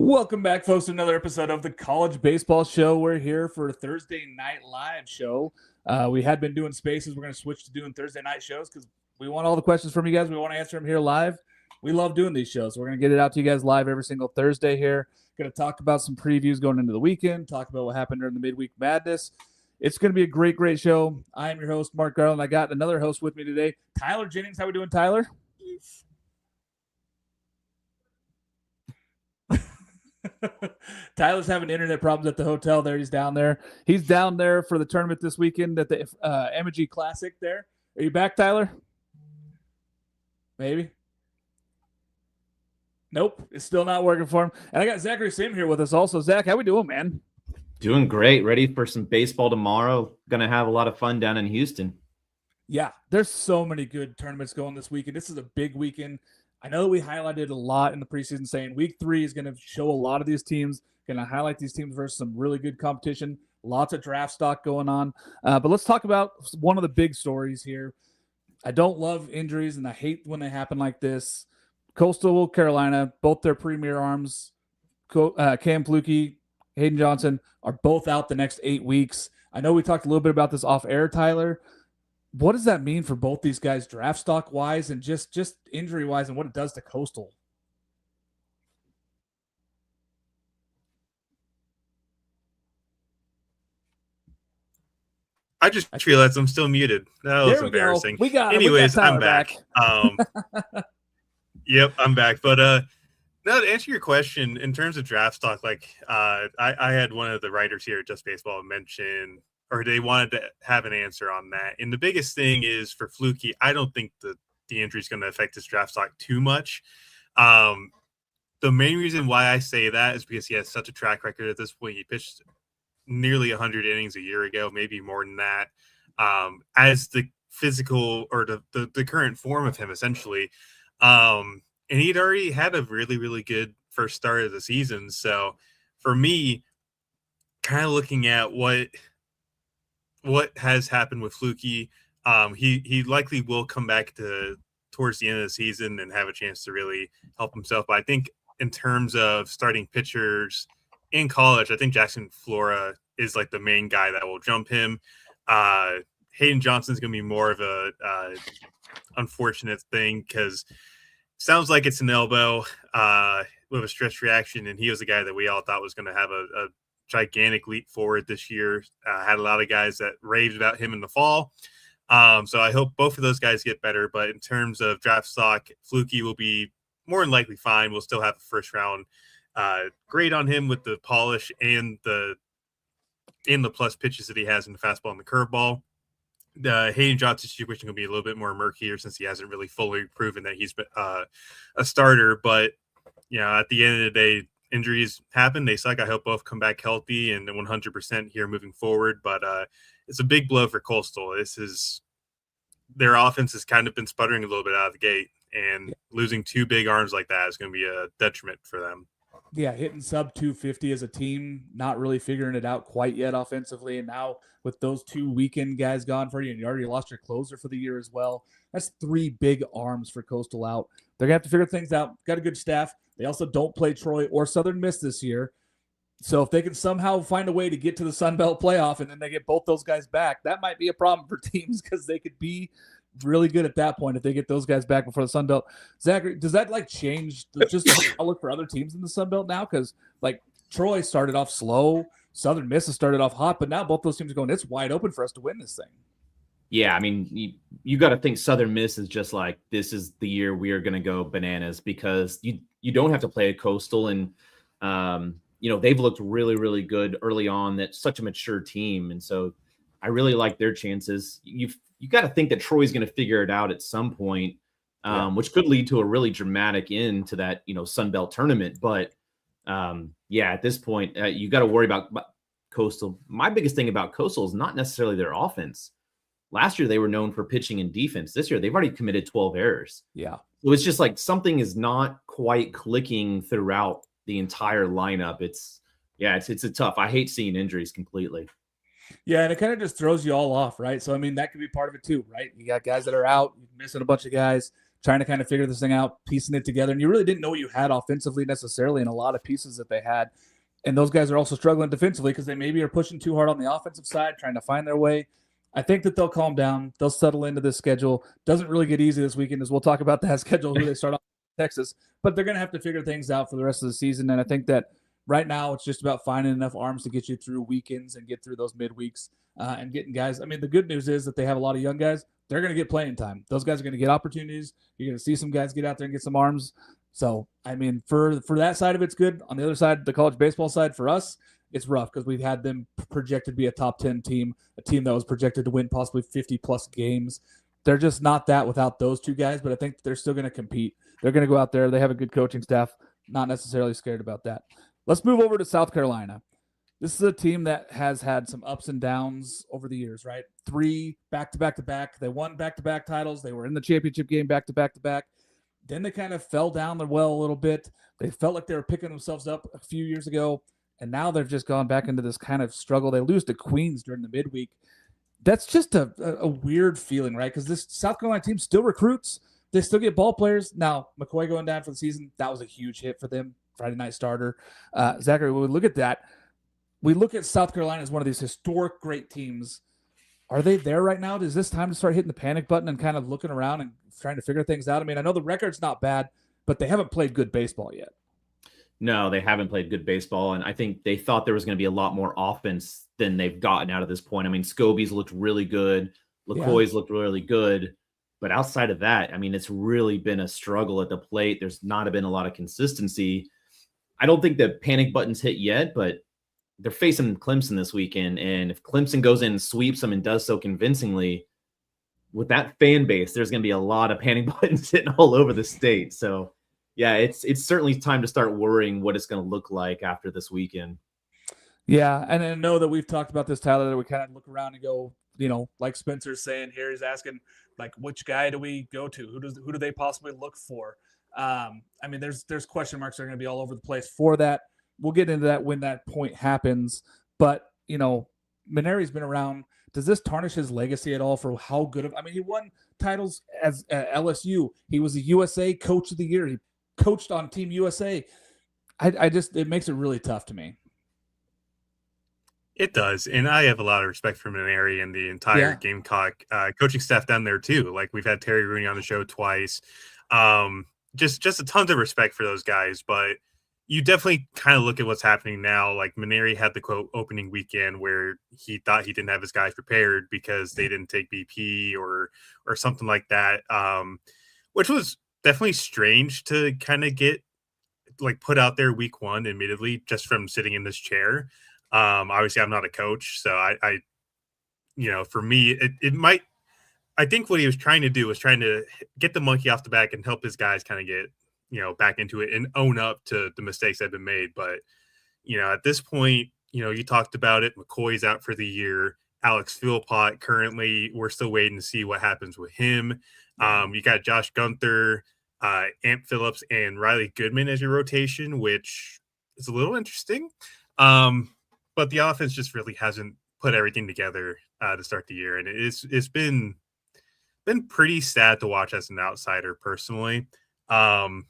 Welcome back, folks, to another episode of the College Baseball Show. We're here for a Thursday night live show. We had been doing spaces. We're going to switch to doing Thursday night shows because we want all the questions from you guys. We want to answer them here live. We love doing these shows. We're going to get it out to you guys live every single Thursday here. Going to talk about some previews going into the weekend, talk about what happened during the midweek madness. It's going to be a great, great show. I am your host, Mark Garland. I got another host with me today, Tyler Jennings. How we doing, Tyler? Tyler's having internet problems at the hotel there. He's down there. He's down there for the tournament this weekend at the Amegy Classic there. Are you back, Tyler? Maybe. Nope. It's still not working for him. And I got Zachary Symm here with us also. Zach, how we doing, man? Doing great. Ready for some baseball tomorrow. Going to have a lot of fun down in Houston. Yeah, there's so many good tournaments going this weekend. This is a big weekend. I know we highlighted a lot in the preseason saying week 3 is going to show a lot of these teams, going to highlight these teams versus some really good competition, lots of draft stock going on. But let's talk about one of the big stories here. I don't love injuries, and I hate when they happen like this. Coastal Carolina, both their premier arms, Cam Flukey, Hayden Johnson, are both out the next 8 weeks. I know we talked a little bit about this off air, Tyler. What does that mean for both these guys draft stock wise and just injury wise and what it does to Coastal? I just realized I'm still muted. That was embarrassing. We got Anyways, I'm back. Yep, I'm back. But now to answer your question, in terms of draft stock, like I had one of the writers here at Just Baseball mention, or they wanted to have an answer on that. And the biggest thing is for Flukey, I don't think the injury is going to affect his draft stock too much. The main reason why I say that is because he has such a track record at this point. He pitched nearly 100 innings a year ago, maybe more than that. As the physical or the current form of him, essentially. And he'd already had a really, really good first start of the season. So for me, kind of looking at what has happened with Flukey, he likely will come back towards the end of the season and have a chance to really help himself. But I think in terms of starting pitchers in college, I think Jackson Flora is like the main guy that will jump him. Hayden Johnson's going to be more of a unfortunate thing because sounds like it's an elbow with a stretch reaction, and he was a guy that we all thought was going to have a gigantic leap forward this year. Had a lot of guys that raved about him in the fall. So I hope both of those guys get better. But in terms of draft stock, Flukey will be more than likely fine. We'll still have a first round grade on him with the polish and the plus pitches that he has in the fastball and the curveball. The Hayden Johnson situation will be a little bit more murkier since he hasn't really fully proven that he's been a starter. But, at the end of the day, injuries happen. They suck. I hope both come back healthy and 100% here moving forward. But it's a big blow for Coastal. Their offense has kind of been sputtering a little bit out of the gate, and losing 2 big arms like that is going to be a detriment for them. Yeah, hitting sub 250 as a team, not really figuring it out quite yet offensively. And now with those 2 weekend guys gone for you, and you already lost your closer for the year as well, that's 3 big arms for Coastal out. They're going to have to figure things out. Got a good staff. They also don't play Troy or Southern Miss this year. So if they can somehow find a way to get to the Sun Belt playoff and then they get both those guys back, that might be a problem for teams because they could be really good at that point if they get those guys back before the Sun Belt. Zachary, does that change just the outlook for other teams in the Sun Belt now? Because Troy started off slow, Southern Miss has started off hot, but now both those teams are going, it's wide open for us to win this thing. Yeah, I mean, you got to think Southern Miss is just like, this is the year we are going to go bananas because you don't have to play a Coastal, and they've looked really, really good early on. That's such a mature team, and so I really like their chances. You got to think that Troy's going to figure it out at some point, which could lead to a really dramatic end to that Sun Belt tournament. But at this point, you got to worry about Coastal. My biggest thing about Coastal is not necessarily their offense. Last year, they were known for pitching and defense. This year, they've already committed 12 errors. Yeah. So it's just like something is not quite clicking throughout the entire lineup. It's a tough. I hate seeing injuries completely. Yeah, and it kind of just throws you all off, right? So, I mean, that could be part of it too, right? You got guys that are out, you're missing a bunch of guys. trying to kind of figure this thing out, piecing it together. And you really didn't know what you had offensively necessarily in a lot of pieces that they had. And those guys are also struggling defensively because they maybe are pushing too hard on the offensive side, trying to find their way. I think that they'll calm down. They'll settle into this schedule. Doesn't really get easy this weekend, as we'll talk about that schedule, who they start off in Texas. But they're going to have to figure things out for the rest of the season. And I think that right now it's just about finding enough arms to get you through weekends and get through those midweeks and getting guys. I mean, the good news is that they have a lot of young guys. They're going to get playing time. Those guys are going to get opportunities. You're going to see some guys get out there and get some arms. So, I mean, for that side of it's good. On the other side, the college baseball side, for us, it's rough because we've had them projected to be a top 10 team, a team that was projected to win possibly 50-plus games. They're just not that without those two guys, but I think they're still going to compete. They're going to go out there. They have a good coaching staff. Not necessarily scared about that. Let's move over to South Carolina. This is a team that has had some ups and downs over the years, right? 3 back-to-back-to-back. They won back-to-back titles. They were in the championship game back-to-back-to-back. Then they kind of fell down the well a little bit. They felt like they were picking themselves up a few years ago, and now they've just gone back into this kind of struggle. They lose to Queens during the midweek. That's just a weird feeling, right? Because this South Carolina team still recruits. They still get ball players. Now, McCoy going down for the season, that was a huge hit for them. Friday night starter. Zachary, when we look at that, we look at South Carolina as one of these historic great teams. Are they there right now? Is this time to start hitting the panic button and kind of looking around and trying to figure things out? I mean, I know the record's not bad, but they haven't played good baseball yet. No, they haven't played good baseball, and I think they thought there was going to be a lot more offense than they've gotten out of this point. I mean, Scobie's looked really good. LaCoy's looked really good. But outside of that, I mean, it's really been a struggle at the plate. There's not been a lot of consistency. I don't think the panic button's hit yet, but they're facing Clemson this weekend. And if Clemson goes in and sweeps them and does so convincingly, with that fan base, there's going to be a lot of panic buttons hitting all over the state. So, yeah, it's certainly time to start worrying what it's going to look like after this weekend. Yeah, and I know that we've talked about this, Tyler, that we kind of look around and go, you know, like Spencer's saying here, he's asking, like, which guy do we go to? Who do they possibly look for? I mean, there's question marks that are going to be all over the place for that. We'll get into that when that point happens. But, you know, Mainieri's been around. Does this tarnish his legacy at all for how good of – I mean, he won titles as LSU. He was the USA Coach of the Year. He coached on Team USA. It makes it really tough to me. It does, and I have a lot of respect for Mainieri and the entire Gamecock coaching staff down there too. Like, we've had Terry Rooney on the show twice. Just a tons of respect for those guys, but you definitely kind of look at what's happening now. Like, Mainieri had the quote opening weekend where he thought he didn't have his guys prepared because they didn't take BP or something like that, which was definitely strange to kind of get like put out there week one, admittedly, just from sitting in this chair. Obviously I'm not a coach, so I you know, for me, it might, I think what he was trying to do was trying to get the monkey off the back and help his guys kind of get, you know, back into it and own up to the mistakes that have been made. But, you know, at this point, you know, you talked about it. McCoy's out for the year. Alex Philpott currently, we're still waiting to see what happens with him. You got Josh Gunther, Ant Phillips, and Riley Goodman as your rotation, which is a little interesting. But the offense just really hasn't put everything together to start the year. And it's been pretty sad to watch as an outsider personally. So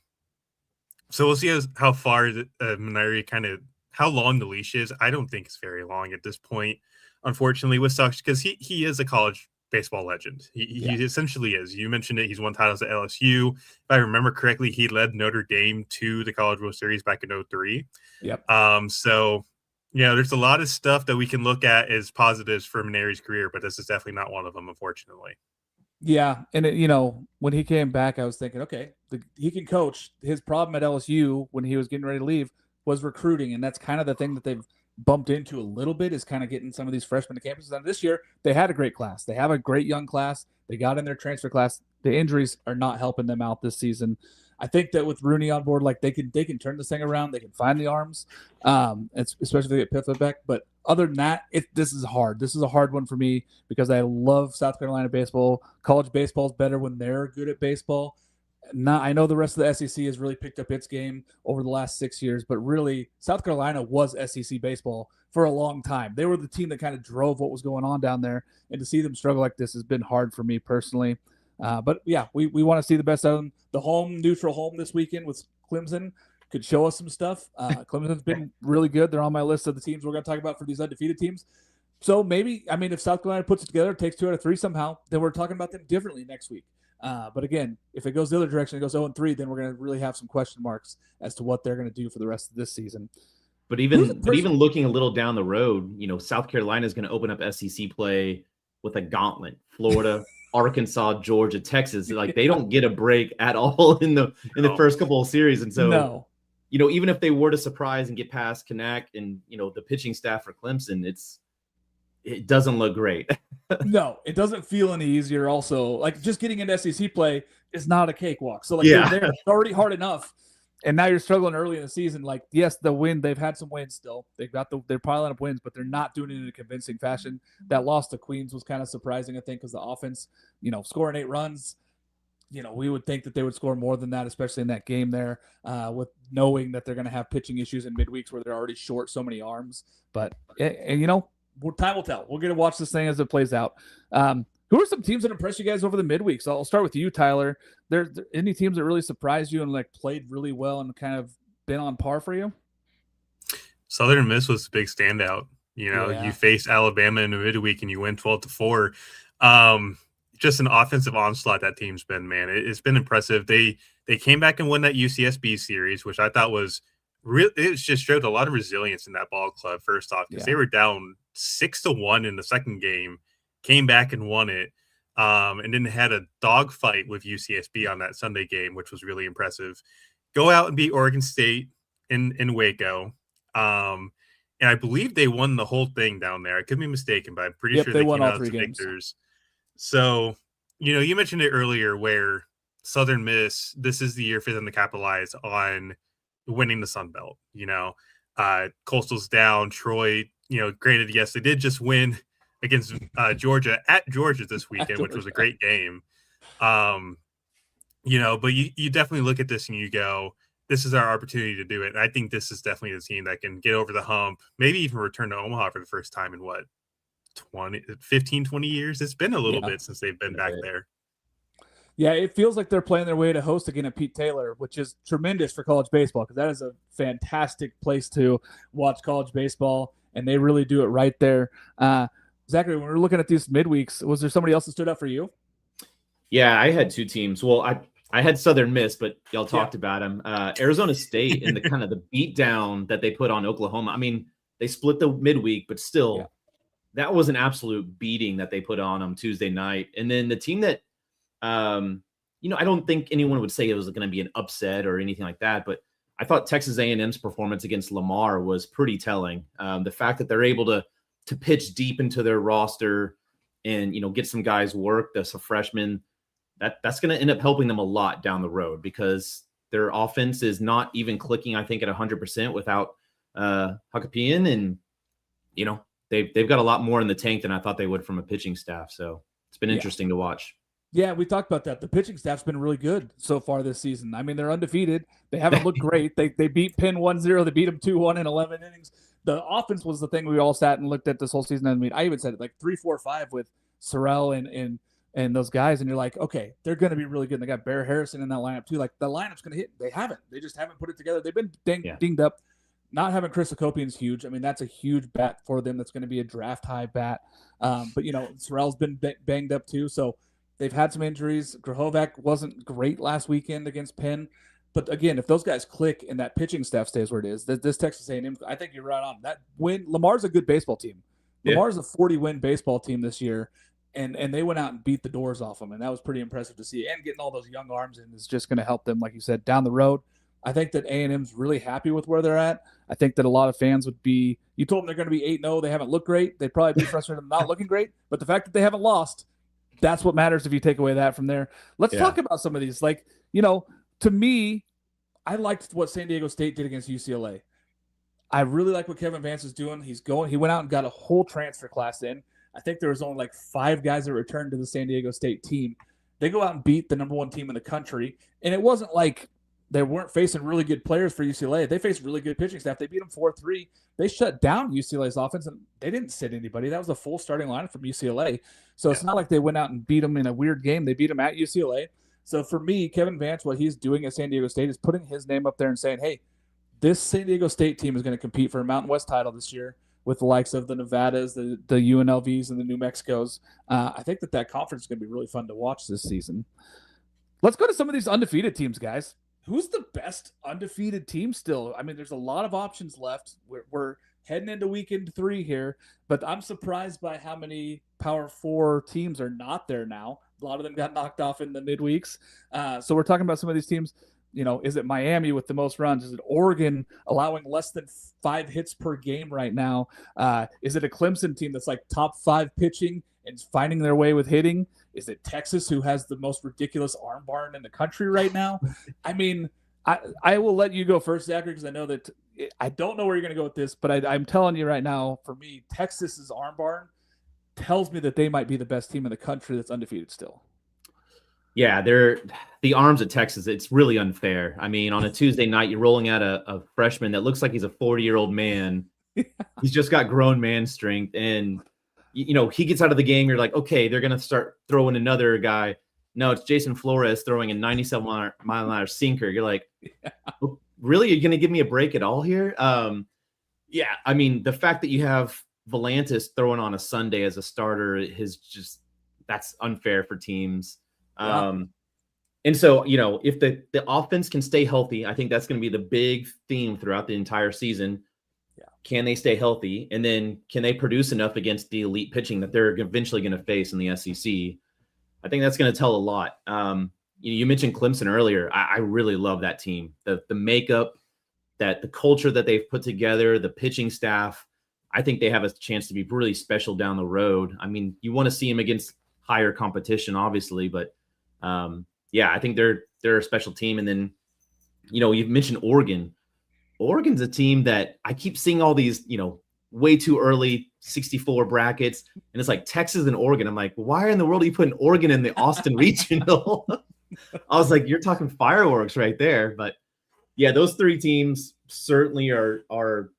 we'll see how far Mainieri how long the leash is. I don't think it's very long at this point, unfortunately, with Sox, because he is a college baseball legend. He essentially is. You mentioned it. He's won titles at LSU. If I remember correctly, he led Notre Dame to the College World Series back in 2003. Yep. So, yeah, there's a lot of stuff that we can look at as positives for Mainieri's career, but this is definitely not one of them, unfortunately. Yeah, and you know, when he came back, I was thinking, okay, he can coach. His problem at LSU when he was getting ready to leave was recruiting, and that's kind of the thing that they've bumped into a little bit, is kind of getting some of these freshmen to campuses. And this year, they had a great class. They have a great young class. They got in their transfer class. The injuries are not helping them out this season. I think that with Rooney on board, like they can turn this thing around. They can find the arms, especially if they get Pifflet back. But other than that, this is hard. This is a hard one for me because I love South Carolina baseball. College baseball is better when they're good at baseball. I know the rest of the SEC has really picked up its game over the last 6 years, but really South Carolina was SEC baseball for a long time. They were the team that kind of drove what was going on down there, and to see them struggle like this has been hard for me personally. But yeah, we want to see the best out of them. The neutral home this weekend with Clemson could show us some stuff. Clemson's been really good. They're on my list of the teams we're going to talk about for these undefeated teams. So maybe, if South Carolina puts it together, takes 2 out of 3 somehow, then we're talking about them differently next week. But again, if it goes the other direction, it goes 0-3, then we're going to really have some question marks as to what they're going to do for the rest of this season. But even looking a little down the road, South Carolina is going to open up SEC play with a gauntlet. Florida, Arkansas, Georgia, Texas. Like, they don't get a break at all in the first couple of series. And so, even if they were to surprise and get past Knack and, the pitching staff for Clemson, it doesn't look great. No, it doesn't feel any easier. Also, like, just getting into SEC play is not a cakewalk. So, they're already hard enough. And now you're struggling early in the season. Like, yes, they've had some wins still. They're piling up wins, but they're not doing it in a convincing fashion. That loss to Queens was kind of surprising, I think, because the offense, scoring 8 runs, we would think that they would score more than that, especially in that game there, with knowing that they're going to have pitching issues in midweeks where they're already short so many arms. But, time will tell. We're going to watch this thing as it plays out. Who are some teams that impressed you guys over the midweek? So I'll start with you, Tyler. There any teams that really surprised you and played really well and kind of been on par for you? Southern Miss was a big standout. You faced Alabama in the midweek and you win 12-4. Just an offensive onslaught that team's been, man. It's been impressive. They came back and won that UCSB series, which I thought was real. It just showed a lot of resilience in that ball club. First off, because they were down 6-1 in the second game. Came back and won it, and then had a dogfight with UCSB on that Sunday game, which was really impressive. Go out and beat Oregon State in Waco, and I believe they won the whole thing down there. I could be mistaken, but I'm pretty sure they won came all out 3 as games. victors. So, you mentioned it earlier where Southern Miss, this is the year for them to capitalize on winning the Sun Belt. Coastal's down. Troy, granted, yes, they did just win against Georgia at Georgia this weekend, which was a great game. But you definitely look at this and you go, this is our opportunity to do it. And I think this is definitely the team that can get over the hump, maybe even return to Omaha for the first time in 15, 20 years. It's been a little bit since they've been back there. Yeah, it feels like they're playing their way to host again at Pete Taylor, which is tremendous for college baseball because that is a fantastic place to watch college baseball, and they really do it right there. Zachary, when we're looking at these midweeks, was there somebody else that stood out for you? Yeah, I had 2 teams. Well, I had Southern Miss, but y'all talked about them. Arizona State and the kind of the beatdown that they put on Oklahoma. I mean, they split the midweek, but still, that was an absolute beating that they put on them Tuesday night. And then the team that, I don't think anyone would say it was going to be an upset or anything like that, but I thought Texas A&M's performance against Lamar was pretty telling. The fact that they're able to pitch deep into their roster and, get some guys work, that's a freshman, that's going to end up helping them a lot down the road because their offense is not even clicking, I think, at 100% without Huckapian. And, they've got a lot more in the tank than I thought they would from a pitching staff. So it's been interesting to watch. Yeah, we talked about that. The pitching staff's been really good so far this season. I mean, they're undefeated. They haven't looked great. They beat Penn 1-0. They beat them 2-1 in 11 innings. The offense was the thing we all sat and looked at this whole season. I mean, I even said it 3-4-5 with Sorrell and those guys, and you're like, okay, they're going to be really good. And they got Bear Harrison in that lineup too. Like, the lineup's going to hit. They haven't. They just haven't put it together. They've been dinged up. Not having Chris Akopian's huge. I mean, that's a huge bat for them. That's going to be a draft high bat. But Sorrell's been banged up too. So they've had some injuries. Grahovac wasn't great last weekend against Penn. But again, if those guys click and that pitching staff stays where it is, this Texas A&M, I think you're right on. That win, Lamar's a good baseball team. Lamar's a 40-win baseball team this year, and they went out and beat the doors off them, and that was pretty impressive to see. And getting all those young arms in is just going to help them, like you said, down the road. I think that A&M's really happy with where they're at. I think that a lot of fans would be – you told them they're going to be 8-0. They haven't looked great. They'd probably be frustrated with them not looking great. But the fact that they haven't lost, that's what matters if you take away that from there. Let's talk about some of these. To me, I liked what San Diego State did against UCLA. I really like what Kevin Vance is doing. He went out and got a whole transfer class in. I think there was only 5 guys that returned to the San Diego State team. They go out and beat the number 1 team in the country. And it wasn't they weren't facing really good players for UCLA. They faced really good pitching staff. They beat them 4-3. They shut down UCLA's offense, and they didn't sit anybody. That was a full starting lineup from UCLA. So it's not like they went out and beat them in a weird game. They beat them at UCLA. So for me, Kevin Vance, what he's doing at San Diego State is putting his name up there and saying, hey, this San Diego State team is going to compete for a Mountain West title this year with the likes of the Nevadas, the UNLVs, and the New Mexicos. I think that conference is going to be really fun to watch this season. Let's go to some of these undefeated teams, guys. Who's the best undefeated team still? I mean, there's a lot of options left. We're heading into weekend 3 here, but I'm surprised by how many Power 4 teams are not there now. A lot of them got knocked off in the midweeks. So we're talking about some of these teams. You know, is it Miami with the most runs? Is it Oregon allowing less than 5 hits per game right now? Is it a Clemson team that's like top 5 pitching and finding their way with hitting? Is it Texas, who has the most ridiculous arm barn in the country right now? I mean, I will let you go first, Zachary, because I know that I don't know where you're going to go with this, but I'm telling you right now, for me, Texas's arm barn tells me that they might be the best team in the country that's undefeated still. Yeah, they're the arms at Texas. It's really unfair. I mean, on a Tuesday night, you're rolling out a freshman that looks like he's a 40-year-old man. He's just got grown man strength. And, you know, he gets out of the game. You're like, okay, they're going to start throwing another guy. No, it's Jason Flores throwing a 97-mile-an-hour sinker. You're like, really? You're going to give me a break at all here? Yeah, I mean, the fact that you have Volantis throwing on a Sunday as a starter is just – that's unfair for teams. Yeah. And so, you know, if the offense can stay healthy, I think that's going to be the big theme throughout the entire season. Yeah. Can they stay healthy? And then can they produce enough against the elite pitching that they're eventually going to face in the SEC? I think that's going to tell a lot. You mentioned Clemson earlier. I really love that team. The makeup, the culture that they've put together, the pitching staff. I think they have a chance to be really special down the road. I mean, you want to see them against higher competition, obviously, but yeah, I think they're a special team. And then, you know, you've mentioned Oregon. Oregon's a team that I keep seeing all these, you know, way too early 64 brackets. And it's like Texas and Oregon. I'm like, why in the world are you putting Oregon in the Austin regional? I was like, you're talking fireworks right there. But yeah, those 3 teams certainly are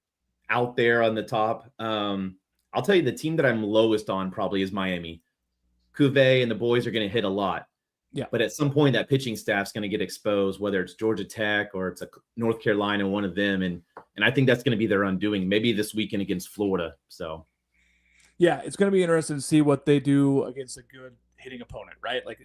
out there on the top. I'll tell you, the team that I'm lowest on probably is Miami. Cuvée and the boys are going to hit a lot. Yeah. But at some point, that pitching staff's going to get exposed, whether it's Georgia Tech or it's a North Carolina, one of them. And I think that's going to be their undoing, maybe this weekend against Florida. So, yeah, it's going to be interesting to see what they do against a good hitting opponent, right? Like,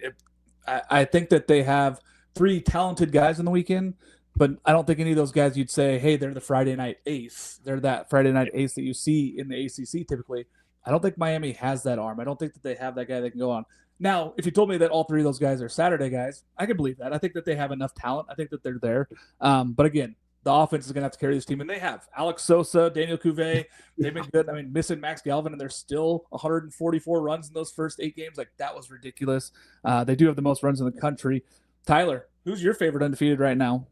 I think that they have 3 talented guys in the weekend, but I don't think any of those guys you'd say, hey, they're the Friday night ace. They're that Friday night ace that you see in the ACC typically. I don't think Miami has that arm. I don't think that they have that guy that can go on. Now, if you told me that all 3 of those guys are Saturday guys, I could believe that. I think that they have enough talent. I think that they're there. But again, the offense is going to have to carry this team, and they have. Alex Sosa, Daniel Cuvée, they've been good. I mean, missing Max Galvin, and they're still 144 runs in those first 8 games. Like, that was ridiculous. They do have the most runs in the country. Tyler, who's your favorite undefeated right now?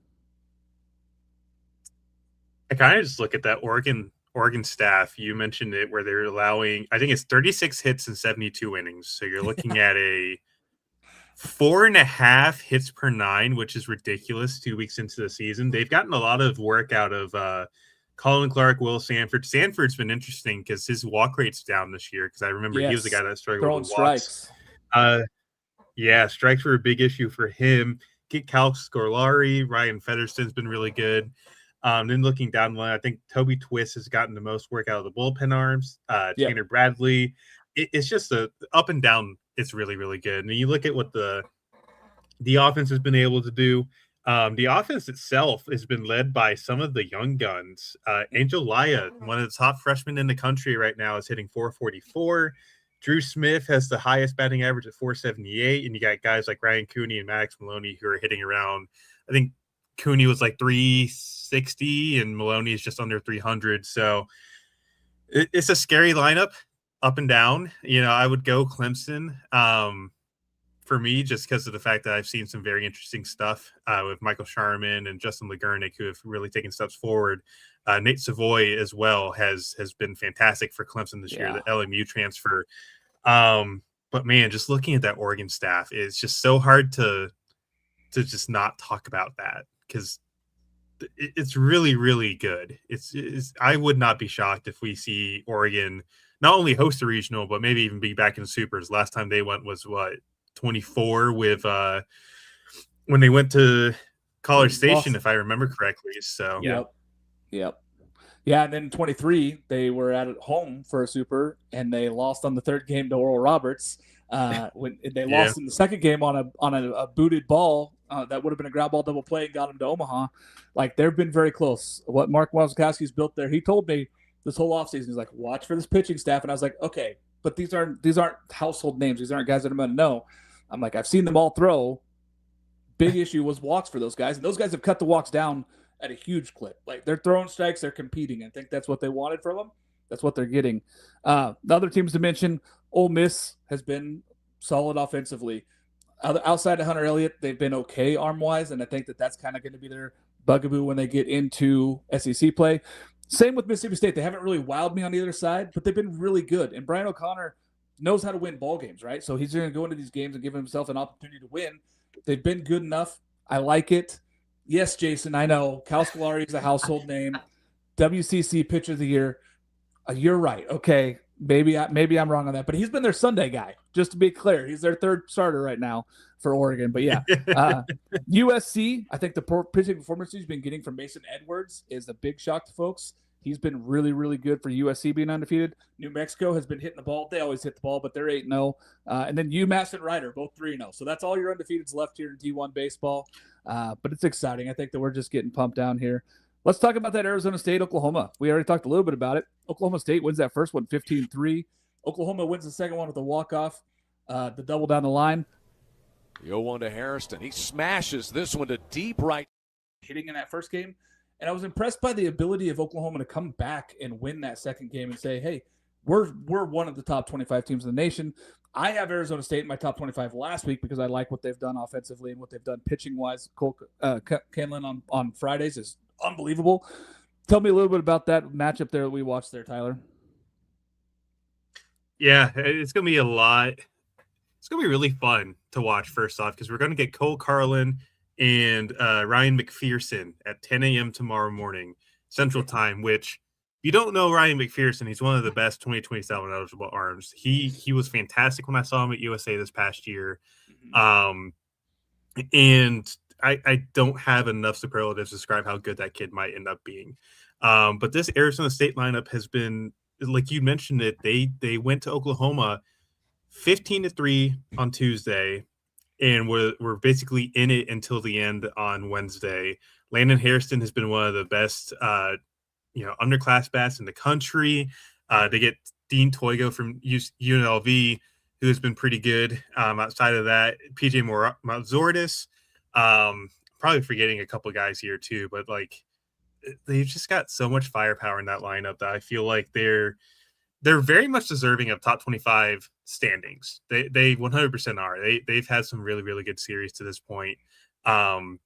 I kind of just look at that Oregon staff. You mentioned it, where they're allowing, I think it's 36 hits and 72 innings. So you're looking at a 4.5 hits per 9, which is ridiculous 2 weeks into the season. They've gotten a lot of work out of Colin Clark, Will Sanford. Sanford's been interesting because his walk rate's down this year, because I remember he was the guy that struggled with walks. Yeah, strikes were a big issue for him. Cal Scolari, Ryan Featherston's been really good. Then looking down the line, I think Toby Twist has gotten the most work out of the bullpen arms. Tanner Bradley. It's just up and down. It's really, really good. And you look at what the offense has been able to do. The offense itself has been led by some of the young guns. Angel Laya, one of the top freshmen in the country right now, is hitting 444. Drew Smith has the highest batting average at 478. And you got guys like Ryan Cooney and Maddox Maloney who are hitting around, I think Cooney was like 360 and Maloney is just under 300. So it's a scary lineup up and down. You know, I would go Clemson for me, just because of the fact that I've seen some very interesting stuff with Michael Sharman and Justin Legurnick, who have really taken steps forward. Nate Savoy as well has been fantastic for Clemson this year, the LMU transfer. But man, just looking at that Oregon staff, it's just so hard to just not talk about that. because it's really, really good. It's I would not be shocked if we see Oregon not only host a regional, but maybe even be back in supers. Last time they went was 24 with when they went to College Station, if I remember correctly. So Yep. Yeah, and then 23, they were at home for a super, and they lost on the third game to Oral Roberts. When they lost in the second game on a booted ball that would have been a ground ball double play and got them to Omaha. Like, they've been very close. What Mark Wazowski's built there, he told me this whole offseason, he's like, watch for this pitching staff. And I was like, okay, but these aren't household names. These aren't guys that I'm going to know. I'm like, I've seen them all throw. Big issue was walks for those guys, and those guys have cut the walks down at a huge clip. Like, they're throwing strikes, they're competing. I think that's what they wanted from them. That's what they're getting. The other teams to mention, Ole Miss has been solid offensively. Outside of Hunter Elliott, they've been okay arm-wise, and I think that's kind of going to be their bugaboo when they get into SEC play. Same with Mississippi State. They haven't really wowed me on either side, but they've been really good. And Brian O'Connor knows how to win ball games, right? So he's going to go into these games and give himself an opportunity to win. They've been good enough. I like it. Yes, Jason, I know. Cal Scolari is a household name. WCC Pitcher of the Year. You're right. Okay, maybe I'm wrong on that, but he's been their Sunday guy. Just to be clear, he's their third starter right now for Oregon. But yeah, USC. I think the pitching performance he's been getting from Mason Edwards is a big shock to folks. He's been really, really good for USC being undefeated. New Mexico has been hitting the ball. They always hit the ball, but they're 8-0. And then UMass and Rider, both 3-0. So that's all your undefeateds left here in D1 baseball. But it's exciting. I think that we're just getting pumped down here. Let's talk about that Arizona State, Oklahoma. We already talked a little bit about it. Oklahoma State wins that first one 15-3. Oklahoma wins the second one with a walk-off, the double down the line. The 0-1 to Harrison. He smashes this one to deep right. Hitting in that first game. And I was impressed by the ability of Oklahoma to come back and win that second game and say, hey, we're one of the top 25 teams in the nation. I have Arizona State in my top 25 last week because I like what they've done offensively and what they've done pitching-wise. Cole Canlin on Fridays is unbelievable. Tell me a little bit about that matchup there that we watched there, Tyler. Yeah, it's going to be a lot. It's going to be really fun to watch, first off, because we're going to get Cole Carlin and Ryan McPherson at 10 a.m. tomorrow morning Central Time, which, if you don't know Ryan McPherson, he's one of the best 2027 eligible arms. He was fantastic when I saw him at USA this past year. And I don't have enough superlatives to describe how good that kid might end up being. But this Arizona State lineup has been, like you mentioned it, they went to Oklahoma 15-3 on Tuesday, and we're basically in it until the end on Wednesday. Landon Harrison has been one of the best, underclass bats in the country. They get Dean Toigo from UNLV, who has been pretty good. Outside of that, PJ Moutzordis, probably forgetting a couple guys here too, but like they've just got so much firepower in that lineup that I feel like they're very much deserving of top 25 standings. They 100% are. They've had some really, really good series to this point. I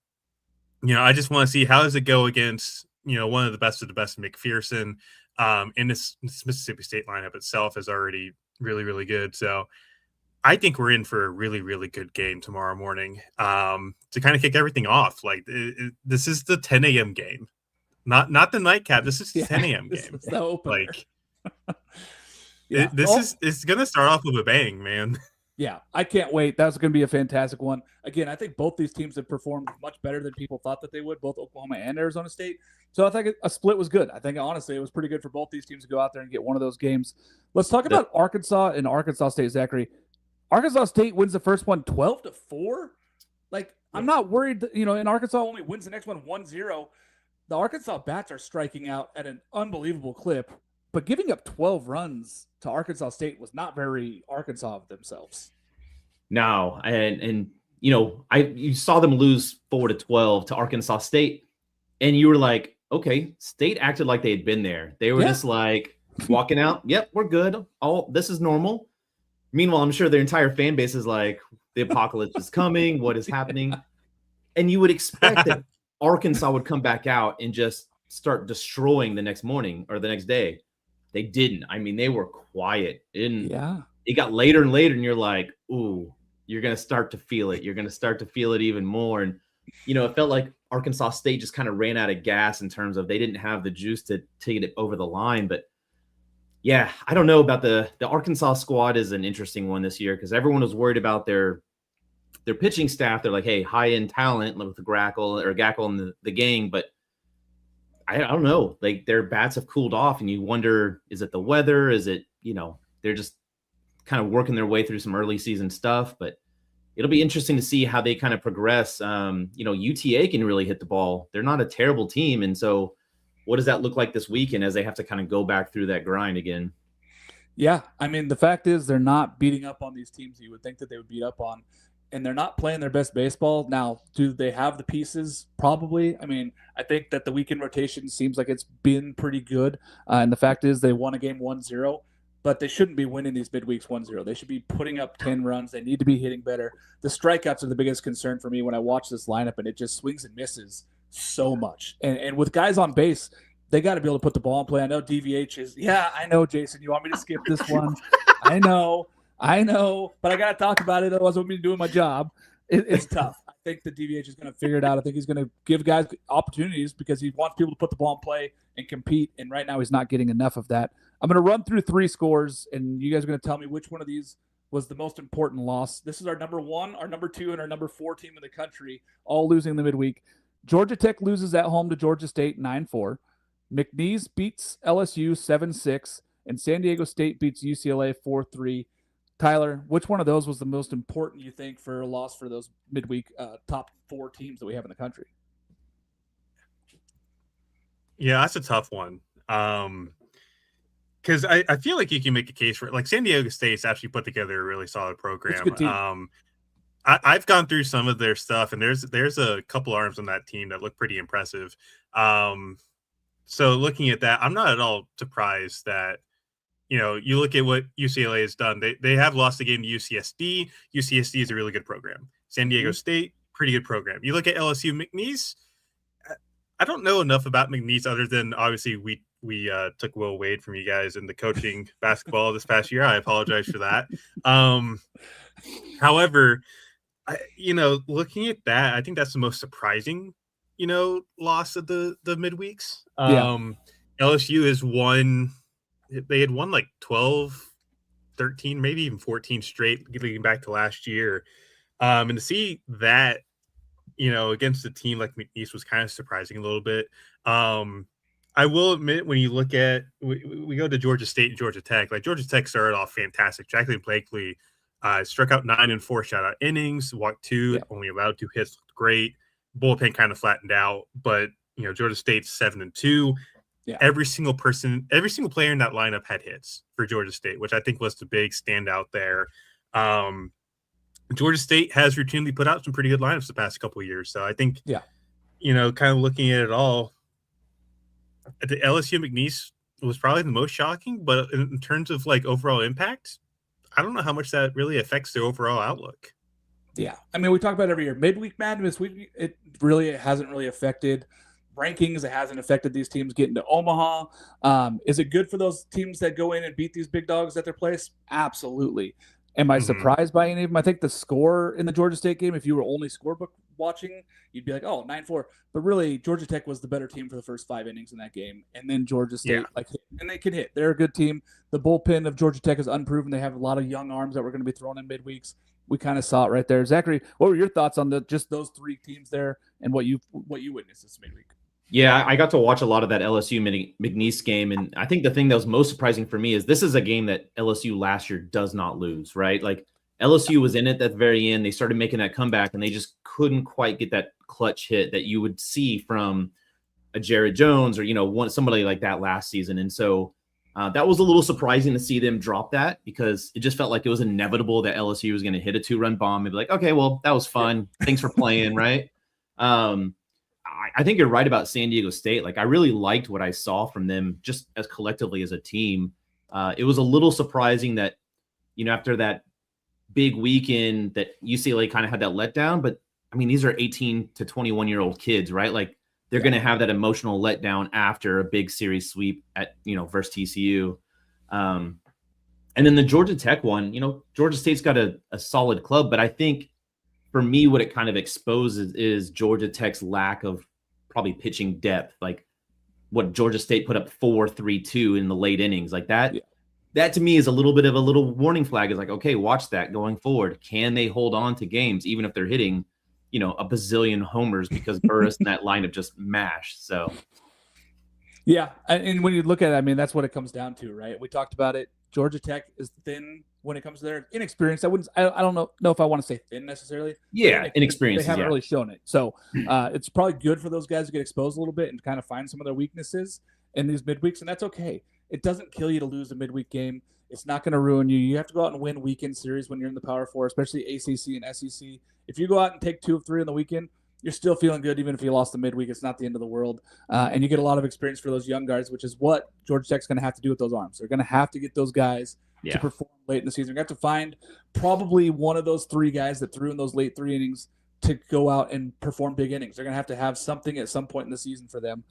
just want to see how does it go against, one of the best McPherson. And this Mississippi State lineup itself is already really, really good. So I think we're in for a really, really good game tomorrow morning to kind of kick everything off. Like this is the 10 a.m. game, not the nightcap. This is the 10 a.m. game. Is the opener. Like, it's going to start off with a bang, man. Yeah, I can't wait. That's going to be a fantastic one. Again, I think both these teams have performed much better than people thought that they would, both Oklahoma and Arizona State. So I think a split was good. I think, honestly, it was pretty good for both these teams to go out there and get one of those games. Let's talk about Arkansas and Arkansas State, Zachary. Arkansas State wins the first one 12-4. Like, I'm not worried that, and Arkansas only wins the next one 1-0. The Arkansas bats are striking out at an unbelievable clip. But giving up 12 runs to Arkansas State was not very Arkansas of themselves. No, and you saw them lose 4-12 to Arkansas State, and you were like, okay, State acted like they had been there. They were just like walking out. Yep, we're good. This is normal. Meanwhile, I'm sure their entire fan base is like, the apocalypse is coming. What is happening? And you would expect that Arkansas would come back out and just start destroying the next morning or the next day. They didn't. I mean, they were quiet. It got later and later, and you're like, ooh, you're going to start to feel it. You're going to start to feel it even more. And, it felt like Arkansas State just kind of ran out of gas in terms of they didn't have the juice to get it over the line. But yeah, I don't know about the Arkansas squad is an interesting one this year because everyone was worried about their pitching staff. They're like, hey, high end talent with the Gackle and the gang, but I don't know. Like their bats have cooled off, and you wonder, is it the weather? Is it, they're just kind of working their way through some early season stuff, but it'll be interesting to see how they kind of progress. UTA can really hit the ball. They're not a terrible team. And so what does that look like this weekend as they have to kind of go back through that grind again? Yeah. I mean, the fact is they're not beating up on these teams you would think that they would beat up on, and they're not playing their best baseball. Now, do they have the pieces? Probably. I mean, I think that the weekend rotation seems like it's been pretty good. And the fact is they won a game 1-0. But they shouldn't be winning these midweeks 1-0. They should be putting up 10 runs. They need to be hitting better. The strikeouts are the biggest concern for me when I watch this lineup, and it just swings and misses so much. And with guys on base, they got to be able to put the ball in play. I know DVH is, I know, Jason, you want me to skip this one? I know, but I got to talk about it. Otherwise, I'm going to be doing my job. It's tough. I think the DVH is going to figure it out. I think he's going to give guys opportunities because he wants people to put the ball in play and compete. And right now he's not getting enough of that. I'm going to run through 3 scores, and you guys are going to tell me which one of these was the most important loss. This is our number 1, our number 2, and our number 4 team in the country, all losing the midweek. Georgia Tech loses at home to Georgia State 9-4. McNeese beats LSU 7-6, and San Diego State beats UCLA 4-3. Tyler, which one of those was the most important, you think, for a loss for those midweek top 4 teams that we have in the country? Yeah, that's a tough one. Because I feel like you can make a case for it. Like San Diego State's actually put together a really solid program. I've gone through some of their stuff, and there's a couple arms on that team that look pretty impressive. So looking at that, I'm not at all surprised that, you look at what UCLA has done. They have lost the game to UCSD. UCSD is a really good program. San Diego State, pretty good program. You look at LSU McNeese. I don't know enough about McNeese other than obviously we took Will Wade from you guys in the coaching basketball this past year. I apologize for that. However, looking at that, I think that's the most surprising, loss of the midweeks. LSU has won. They had won like 12, 13, maybe even 14 straight, getting back to last year. And to see that, against a team like McNeese was kind of surprising a little bit. I will admit, when you look at we go to Georgia State and Georgia Tech, like Georgia Tech started off fantastic. Jacqueline Blakely struck out 9 and 4 shutout innings, walked 2, only allowed 2 hits, looked great. Bullpen kind of flattened out, but Georgia State's 7 and 2. Every single player in that lineup had hits for Georgia State, which I think was the big standout there. Georgia State has routinely put out some pretty good lineups the past couple of years. So I think, kind of looking at it all, the LSU McNeese was probably the most shocking, but in terms of like overall impact, I don't know how much that really affects their overall outlook. Yeah. I mean, we talk about it every year. Midweek Madness, it hasn't really affected rankings. It hasn't affected these teams getting to Omaha. Is it good for those teams that go in and beat these big dogs at their place? Absolutely. Am I surprised by any of them? I think the score in the Georgia State game, if you were only scorebook watching, you'd be like, oh, 9-4. But really, Georgia Tech was the better team for the first 5 innings in that game. And then Georgia State, and they can hit. They're a good team. The bullpen of Georgia Tech is unproven. They have a lot of young arms that we're going to be thrown in midweeks. We kind of saw it right there. Zachary, what were your thoughts on just those 3 teams there and what you witnessed this midweek? Yeah, I got to watch a lot of that LSU McNeese game, and I think the thing that was most surprising for me is this is a game that LSU last year does not lose, right? Like LSU was in it at the very end. They started making that comeback, and they just couldn't quite get that clutch hit that you would see from a Jared Jones or somebody like that last season. And so that was a little surprising to see them drop that because it just felt like it was inevitable that LSU was going to hit a 2-run bomb and be like, okay, well, that was fun. Thanks for playing, right? I think you're right about San Diego State. Like, I really liked what I saw from them just as collectively as a team. It was a little surprising that, after that big weekend that UCLA kind of had that letdown, but I mean, these are 18 to 21-year-old kids, right? Like they're going to have that emotional letdown after a big series sweep at, versus TCU. And then the Georgia Tech one, Georgia State's got a solid club, but I think for me, what it kind of exposes is Georgia Tech's lack of probably pitching depth. Like what Georgia State put up 4-3-2 in the late innings, like that. Yeah. That to me is a little bit of a little warning flag. Is like, okay, watch that going forward. Can they hold on to games even if they're hitting, a bazillion homers because Burris and that lineup just mashed. So, yeah, and when you look at it, I mean, that's what it comes down to, right? We talked about it. Georgia Tech is thin when it comes to their inexperience. I don't know if I want to say thin necessarily. Yeah, inexperience. They haven't really shown it. So it's probably good for those guys to get exposed a little bit and kind of find some of their weaknesses in these midweeks, and that's okay. It doesn't kill you to lose a midweek game. It's not going to ruin you. You have to go out and win weekend series when you're in the Power Four, especially ACC and SEC. If you go out and take 2 of 3 in the weekend, you're still feeling good even if you lost the midweek. It's not the end of the world. And you get a lot of experience for those young guys, which is what Georgia Tech's going to have to do with those arms. They're going to have to get those guys to perform late in the season. They're going to have to find probably one of those 3 guys that threw in those late 3 innings to go out and perform big innings. They're going to have something at some point in the season for them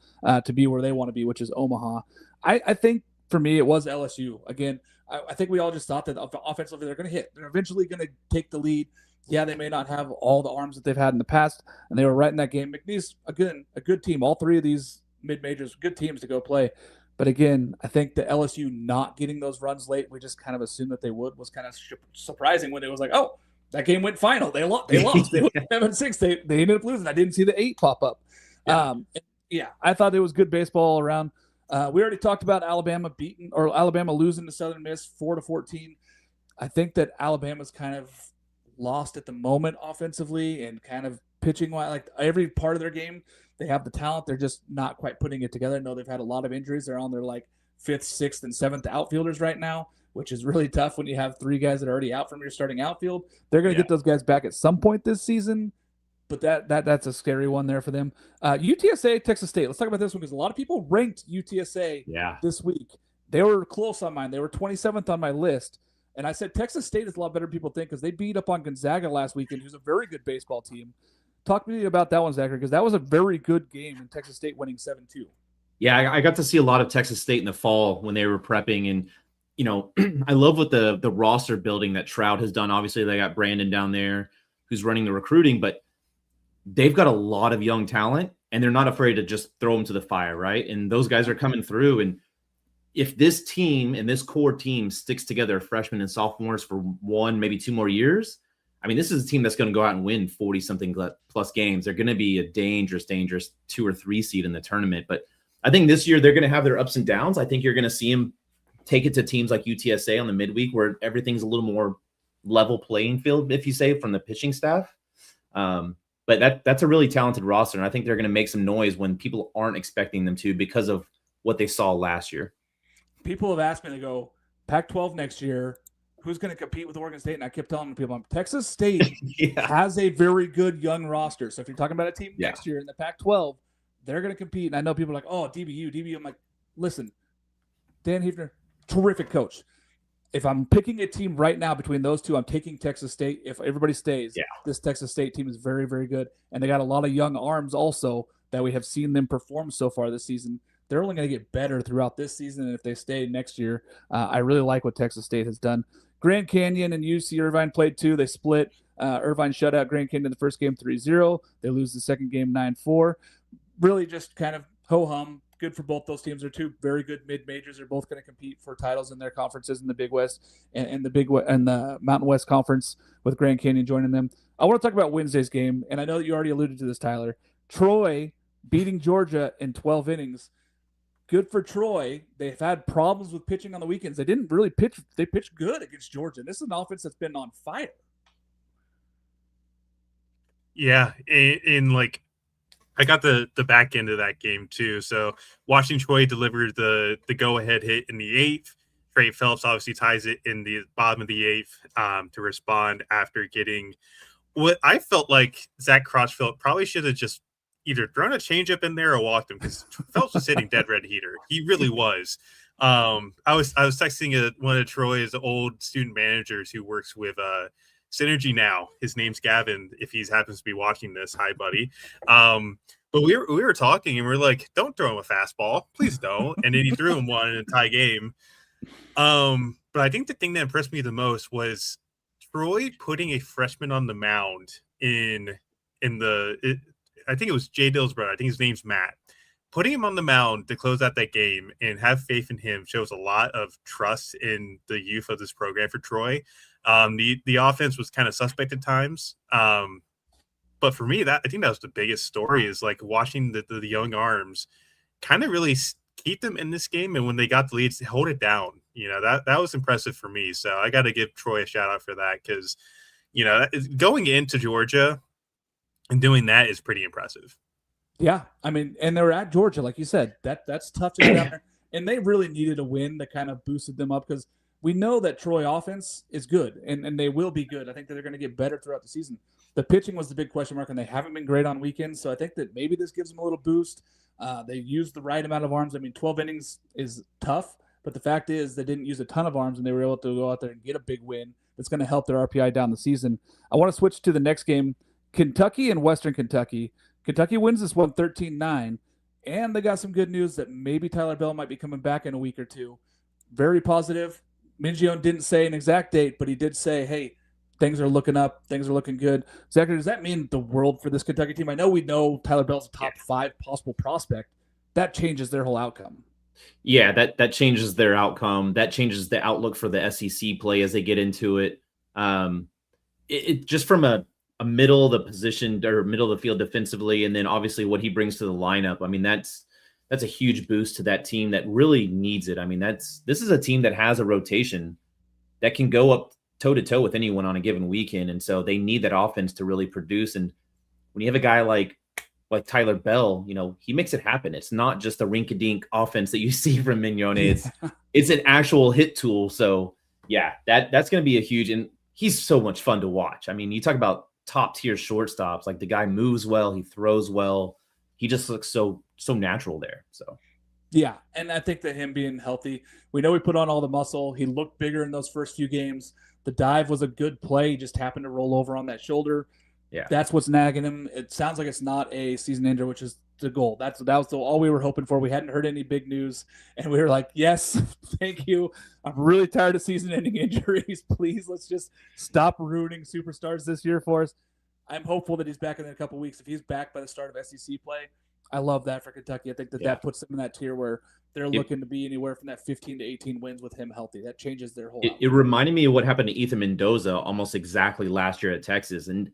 to be where they want to be, which is Omaha. I think for me, it was LSU. Again, I think we all just thought that offensively they're going to hit. They're eventually going to take the lead. Yeah, they may not have all the arms that they've had in the past, and they were right in that game. McNeese, again, a good team. All 3 of these mid-majors, good teams to go play. But again, I think the LSU not getting those runs late, we just kind of assumed that they would, was kind of surprising when it was like, oh, that game went final. They lost. They went 7-6. They ended up losing. I didn't see the 8 pop up. I thought it was good baseball all around. We already talked about Alabama losing to Southern Miss 4-14. I think that Alabama's kind of lost at the moment offensively and kind of pitching. Like every part of their game, they have the talent. They're just not quite putting it together. I know they've had a lot of injuries. They're on their 5th, 6th, and 7th outfielders right now, which is really tough when you have 3 guys that are already out from your starting outfield. They're going to get those guys back at some point this season. But that's a scary one there for them. UTSA, Texas State. Let's talk about this one because a lot of people ranked UTSA this week. They were close on mine. They were 27th on my list. And I said Texas State is a lot better than people think because they beat up on Gonzaga last weekend, who's a very good baseball team. Talk to me about that one, Zachary, because that was a very good game and Texas State winning 7-2. Yeah, I got to see a lot of Texas State in the fall when they were prepping. And, I love what the roster building that Trout has done. Obviously, they got Brandon down there who's running the recruiting, but they've got a lot of young talent and they're not afraid to just throw them to the fire, right? And those guys are coming through. And if this team and this core team sticks together, freshmen and sophomores, for 1, maybe 2 more years, I mean, this is a team that's going to go out and win 40-something plus games. They're going to be a dangerous 2 or 3 seed in the tournament. But I think this year they're going to have their ups and downs. I think you're going to see them take it to teams like UTSA on the midweek where everything's a little more level playing field, if you say, from the pitching staff. But that's a really talented roster, and I think they're going to make some noise when people aren't expecting them to because of what they saw last year. People have asked me to go Pac-12 next year. Who's going to compete with Oregon State? And I kept telling people, Texas State has a very good young roster. So if you're talking about a team next year in the Pac-12, they're going to compete. And I know people are like, oh, DBU. I'm like, listen, Dan Hefner, terrific coach. If I'm picking a team right now between those 2, I'm taking Texas State. If everybody stays, this Texas State team is very, very good. And they got a lot of young arms also that we have seen them perform so far this season. They're only going to get better throughout this season. And if they stay next year, I really like what Texas State has done. Grand Canyon and UC Irvine played 2. They split. Irvine shut out Grand Canyon in the first game 3-0. They lose the second game 9-4. Really just kind of ho-hum. Good for both those teams. They're 2 very good mid-majors. They're both going to compete for titles in their conferences in the Big West and the Mountain West Conference with Grand Canyon joining them. I want to talk about Wednesday's game, and I know that you already alluded to this, Tyler. Troy beating Georgia in 12 innings. Good for Troy. They've had problems with pitching on the weekends. They didn't really pitch. They pitched good against Georgia. This is an offense that's been on fire. Yeah, I got the back end of that game too. So watching Troy deliver the go-ahead hit in the 8th, Trey Phelps obviously ties it in the bottom of the 8th to respond after getting what I felt like Zach Crotchfield probably should have just either thrown a changeup in there or walked him because Phelps was hitting dead red heater. He really was. I was texting one of Troy's old student managers who works with Synergy now. His name's Gavin. If he happens to be watching this, hi, buddy. But we were talking and we're like, don't throw him a fastball, please don't. And then he threw him one in a tie game. But I think the thing that impressed me the most was Troy putting a freshman on the mound I think it was Jay Dill's brother. I think his name's Matt. Putting him on the mound to close out that game and have faith in him shows a lot of trust in the youth of this program for Troy. The offense was kind of suspect at times. But for me, I think that was the biggest story, is like watching the young arms kind of really keep them in this game. And when they got the leads, hold it down. That was impressive for me. So I got to give Troy a shout out for that, because, going into Georgia and doing that is pretty impressive. Yeah. I mean, and they were at Georgia, like you said, that's tough to get out there. And they really needed a win that kind of boosted them up, because we know that Troy offense is good, and they will be good. I think that they're going to get better throughout the season. The pitching was the big question mark, and they haven't been great on weekends. So I think that maybe this gives them a little boost. They used the right amount of arms. I mean, 12 innings is tough, but the fact is they didn't use a ton of arms, and they were able to go out there and get a big win that's going to help their RPI down the season. I want to switch to the next game, Kentucky and Western Kentucky. Kentucky wins this one 13-9, and they got some good news that maybe Tyler Bell might be coming back in a week or two. Very positive. Mingione didn't say an exact date, but he did say, hey, things are looking up. Things are looking good. Zachary, does that mean the world for this Kentucky team? I know Tyler Bell's a top 5 possible prospect. That changes their whole outcome. Yeah, that changes their outcome. That changes the outlook for the SEC play as they get into it. It just from a middle of the position or middle of the field defensively, and then obviously what he brings to the lineup. I mean, that's a huge boost to that team that really needs it. I mean, this is a team that has a rotation that can go up toe-to-toe with anyone on a given weekend, and so they need that offense to really produce. And when you have a guy like Tyler Bell, he makes it happen. It's not just a rink-a-dink offense that you see from Mignone. It's an actual hit tool. So yeah, that's going to be a huge, and he's so much fun to watch. I mean, you talk about top-tier shortstops, like the guy moves well, he throws well, he just looks so natural there. So yeah, and I think that him being healthy, we know he put on all the muscle. He looked bigger in those first few games. The dive was a good play. He just happened to roll over on that shoulder. Yeah, that's what's nagging him. It sounds like it's not a season ender, which is the goal. That was all we were hoping for. We hadn't heard any big news, and we were like, yes, thank you. I'm really tired of season-ending injuries. Please, let's just stop ruining superstars this year for us. I'm hopeful that he's back in a couple weeks. If he's back by the start of SEC play, I love that for Kentucky. I think that puts them in that tier where they're looking to be anywhere from that 15 to 18 wins with him healthy. That changes their whole It reminded me of what happened to Ethan Mendoza almost exactly last year at Texas. And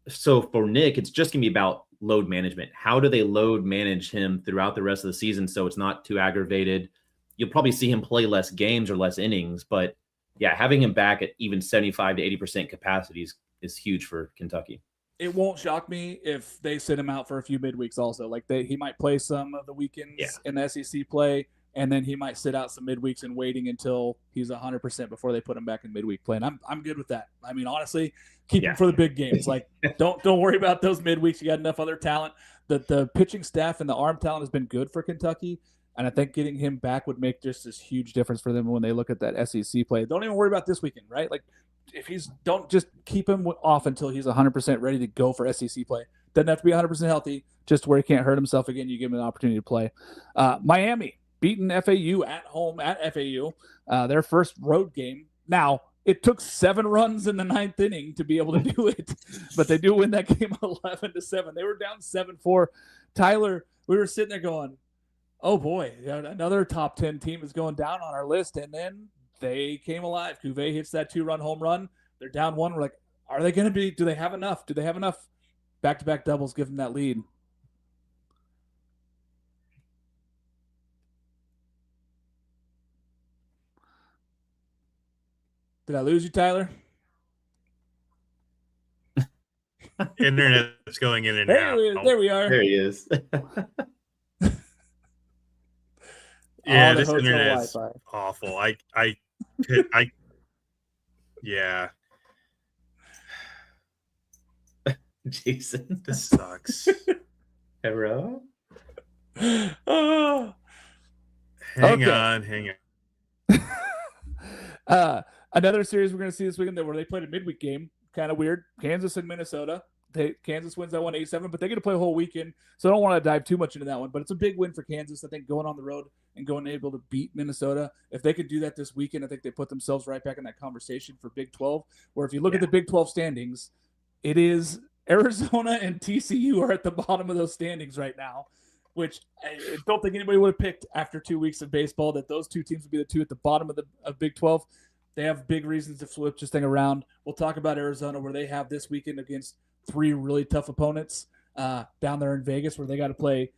so for Nick, it's just going to be about load management. How do they load manage him throughout the rest of the season so it's not too aggravated? You'll probably see him play less games or less innings. But, yeah, having him back at even 75 to 80% capacity is huge for Kentucky. It won't shock me if they sit him out for a few midweeks also. Like he might play some of the weekends in the SEC play, and then he might sit out some midweeks and waiting until he's 100% before they put him back in midweek play. And I'm good with that. I mean, honestly, keep him for the big games. Like don't worry about those midweeks. You got enough other talent. The pitching staff and the arm talent has been good for Kentucky, and I think getting him back would make just this huge difference for them when they look at that SEC play. Don't even worry about this weekend, right? Like if don't just keep him off until he's 100% ready to go for SEC play. Doesn't have to be 100% healthy, just where he can't hurt himself again. You give him an opportunity to play. Miami beating FAU at home at FAU, their first road game. Now, it took 7 runs in the 9th inning to be able to do it, but they do win that game 11-7. They were down 7-4. Tyler, we were sitting there going, oh boy, another top 10 team is going down on our list, and then they came alive. Cuvée hits that 2-run home run. They're down 1. We're like, are they going to be? Do they have enough? Do they have enough back-to-back doubles give them that lead? Did I lose you, Tyler? Internet's going in and out. There we are. There he is. Yeah, this internet is awful. Yeah. Jason, this sucks. Hello? Oh. Hang on. Another series we're going to see this weekend where they played a midweek game. Kind of weird. Kansas and Minnesota. Kansas wins that one 8-7, but they get to play a whole weekend, so I don't want to dive too much into that one. But it's a big win for Kansas, I think, going on the road and going able to beat Minnesota. If they could do that this weekend, I think they put themselves right back in that conversation for Big 12, where if you look at the Big 12 standings, it is Arizona and TCU are at the bottom of those standings right now, which I don't think anybody would have picked after 2 weeks of baseball that those two teams would be the two at the bottom of Big 12. They have big reasons to flip this thing around. We'll talk about Arizona, where they have this weekend against 3 really tough opponents down there in Vegas, where they got to play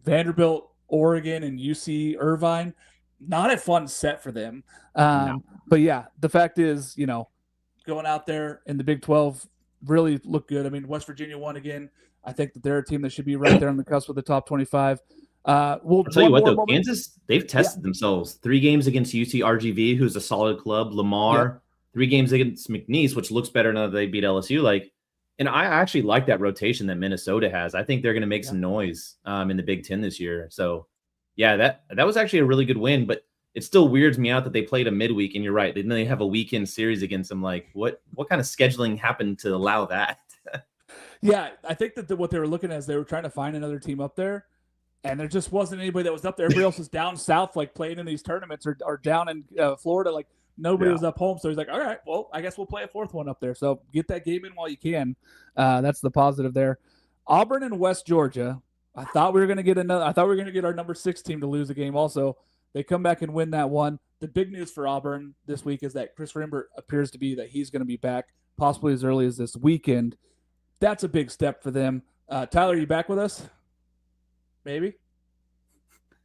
Vanderbilt, Oregon, and UC Irvine. Not a fun set for them. No. But yeah, the fact is, going out there in the Big 12 really look good. I mean, West Virginia won again. I think that they're a team that should be right there on the cusp of the top 25. I'll tell you what, though, Kansas, they've tested themselves. 3 games against UCRGV, who's a solid club. Lamar, 3 games against McNeese, which looks better now that they beat LSU. And I actually like that rotation that Minnesota has. I think they're going to make some noise in the Big Ten this year. So, yeah, that was actually a really good win, but it still weirds me out that they played a midweek, and you're right. Then they have a weekend series against them. What kind of scheduling happened to allow that? Yeah, I think that what they were looking at is they were trying to find another team up there, and there just wasn't anybody that was up there. Everybody else was down south, playing in these tournaments, or down in Florida. Nobody was up home. So he's like, all right, well, I guess we'll play a 4th one up there. So get that game in while you can. That's the positive there. Auburn and West Georgia. I thought we were going to get our number 6 team to lose a game also. They come back and win that one. The big news for Auburn this week is that Chris Rembert appears to be that he's going to be back possibly as early as this weekend. That's a big step for them. Tyler, are you back with us? Maybe.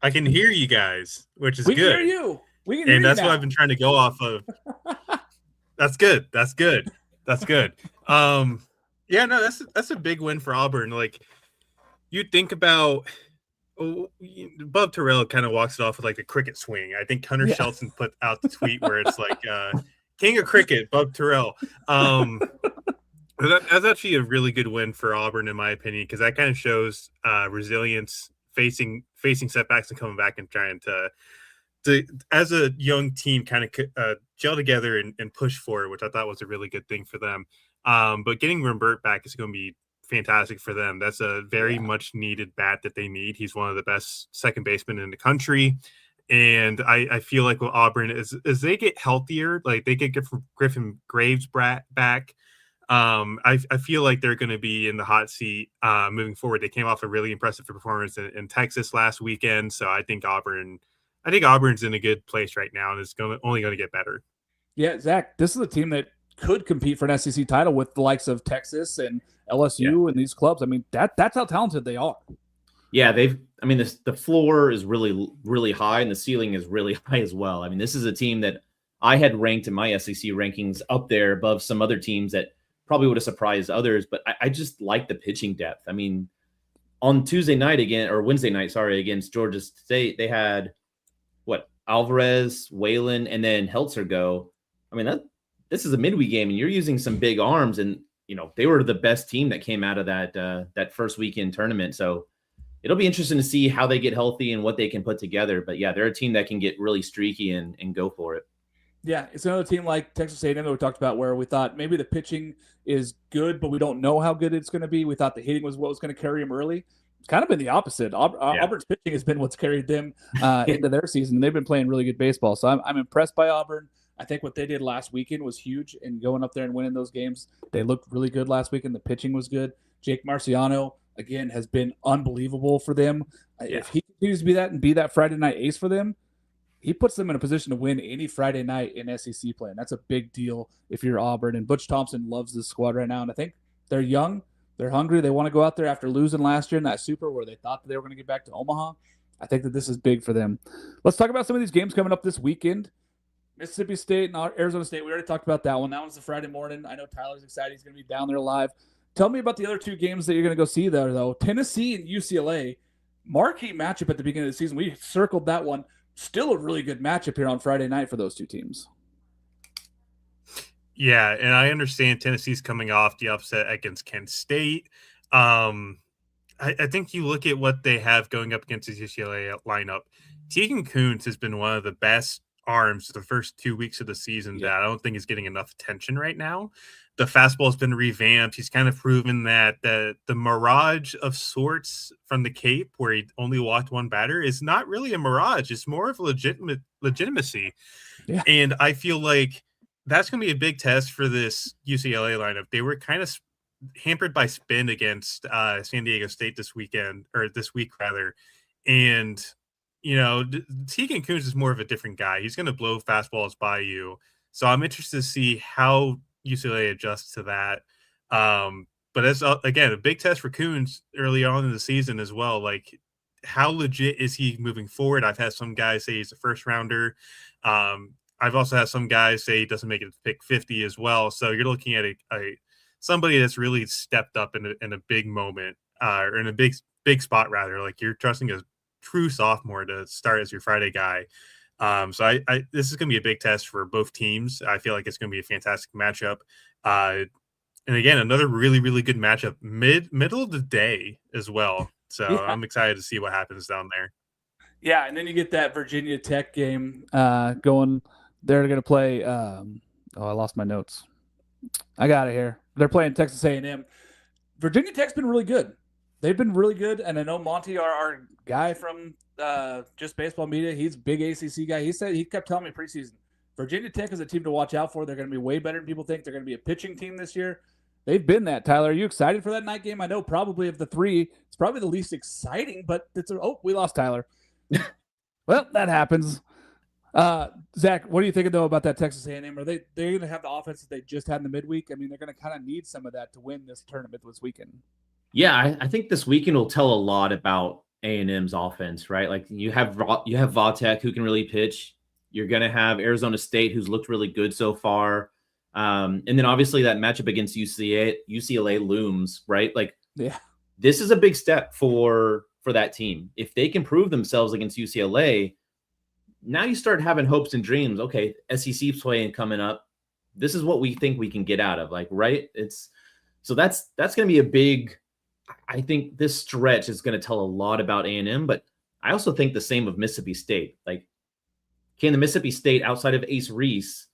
I can hear you guys, which is we good. We can hear you. We can hear you. And that's now. what I've been trying to go off of. That's good. That's good. Yeah, no, that's a big win for Auburn. You think about Bub Terrell kind of walks it off with a cricket swing. I think Hunter Shelton put out the tweet where it's King of Cricket, Bub Terrell. That's actually a really good win for Auburn, in my opinion, because that kind of shows resilience, facing setbacks and coming back and trying to as a young team kind of gel together and push forward, which I thought was a really good thing for them. But getting Rembert back is going to be fantastic for them. That's a very much needed bat that they need. He's one of the best second basemen in the country. And I feel like with Auburn, as they get healthier, they get Griffin Graves back, I feel like they're going to be in the hot seat moving forward. They came off a really impressive performance in Texas last weekend. So I think Auburn's in a good place right now, and it's only going to get better. Yeah, Zach, this is a team that could compete for an SEC title with the likes of Texas and LSU and these clubs. I mean, that's how talented they are. Yeah, the floor is really, really high, and the ceiling is really high as well. I mean, this is a team that I had ranked in my SEC rankings up there above some other teams that probably would have surprised others, but I just like the pitching depth. I mean, on Wednesday night against Georgia State, they had Alvarez, Whalen, and then Heltzer go. I mean, this is a midweek game, and you're using some big arms, and they were the best team that came out of that first weekend tournament. So it'll be interesting to see how they get healthy and what they can put together. But yeah, they're a team that can get really streaky and go for it. Yeah, it's another team like Texas A&M that we talked about where we thought maybe the pitching is good, but we don't know how good it's going to be. We thought the hitting was what was going to carry them early. It's kind of been the opposite. Auburn's pitching has been what's carried them into their season. They've been playing really good baseball. So I'm impressed by Auburn. I think what they did last weekend was huge, and going up there and winning those games. They looked really good last weekend. The pitching was good. Jake Marciano, again, has been unbelievable for them. Yeah. If he continues to be that Friday night ace for them, he puts them in a position to win any Friday night in SEC play. And that's a big deal if you're Auburn. And Butch Thompson loves this squad right now. And I think they're young. They're hungry. They want to go out there after losing last year in that Super where they thought that they were going to get back to Omaha. I think that this is big for them. Let's talk about some of these games coming up this weekend. Mississippi State and Arizona State. We already talked about that one. That one's the Friday morning. I know Tyler's excited. He's going to be down there live. Tell me about the other 2 games that you're going to go see there, though. Tennessee and UCLA. Marquee matchup at the beginning of the season. We circled that one. Still a really good matchup here on Friday night for those 2 teams. Yeah, and I understand Tennessee's coming off the upset against Kent State. I think you look at what they have going up against the UCLA lineup. Tegan Kuntz has been one of the best arms the first 2 weeks of the season that I don't think is getting enough attention right now. The fastball has been revamped. He's kind of proven that the mirage of sorts from the Cape, where he only walked 1 batter, is not really a mirage. It's more of a legitimacy. Yeah. And I feel like that's going to be a big test for this UCLA lineup. They were kind of hampered by spin against San Diego State this week rather. And, Tegan Kuntz is more of a different guy. He's going to blow fastballs by you. So I'm interested to see how UCLA adjusts to that. But that's, again, a big test for Kuntz early on in the season as well. Like, how legit is he moving forward? I've had some guys say he's a first rounder. I've also had some guys say he doesn't make it to pick 50 as well. So you're looking at somebody that's really stepped up in a big moment, or in a big spot rather. Like, you're trusting a true sophomore to start as your Friday guy. So I this is going to be a big test for both teams. I feel like it's going to be a fantastic matchup. And again, another really, really good matchup middle of the day as well. So yeah. I'm excited to see what happens down there. Yeah, and then you get that Virginia Tech game going. They're going to play. I lost my notes. I got it here. They're playing Texas A&M. Virginia Tech's been really good. They've been really good, and I know Monty, our guy from Just Baseball Media, he's a big ACC guy. He kept telling me preseason, Virginia Tech is a team to watch out for. They're going to be way better than people think. They're going to be a pitching team this year. They've been that. Tyler, are you excited for that night game? I know probably of the three, it's probably the least exciting, but we lost Tyler. Well, that happens. Zach, what are you thinking, though, about that Texas A&M? Are they're going to have the offense that they just had in the midweek? I mean, they're going to kind of need some of that to win this tournament this weekend. Yeah, I think this weekend will tell a lot about A&M's offense, right? Like, you have Vatek, who can really pitch. You're going to have Arizona State, who's looked really good so far. And then obviously that matchup against UCLA looms, right? Like, yeah, this is a big step for that team. If they can prove themselves against UCLA, now you start having hopes and dreams. Okay, SEC playing coming up. This is what we think we can get out of, like, right? So that's going to be a big. I think this stretch is going to tell a lot about A&M, but I also think the same of Mississippi State. Like, can the Mississippi State, outside of Ace Reese,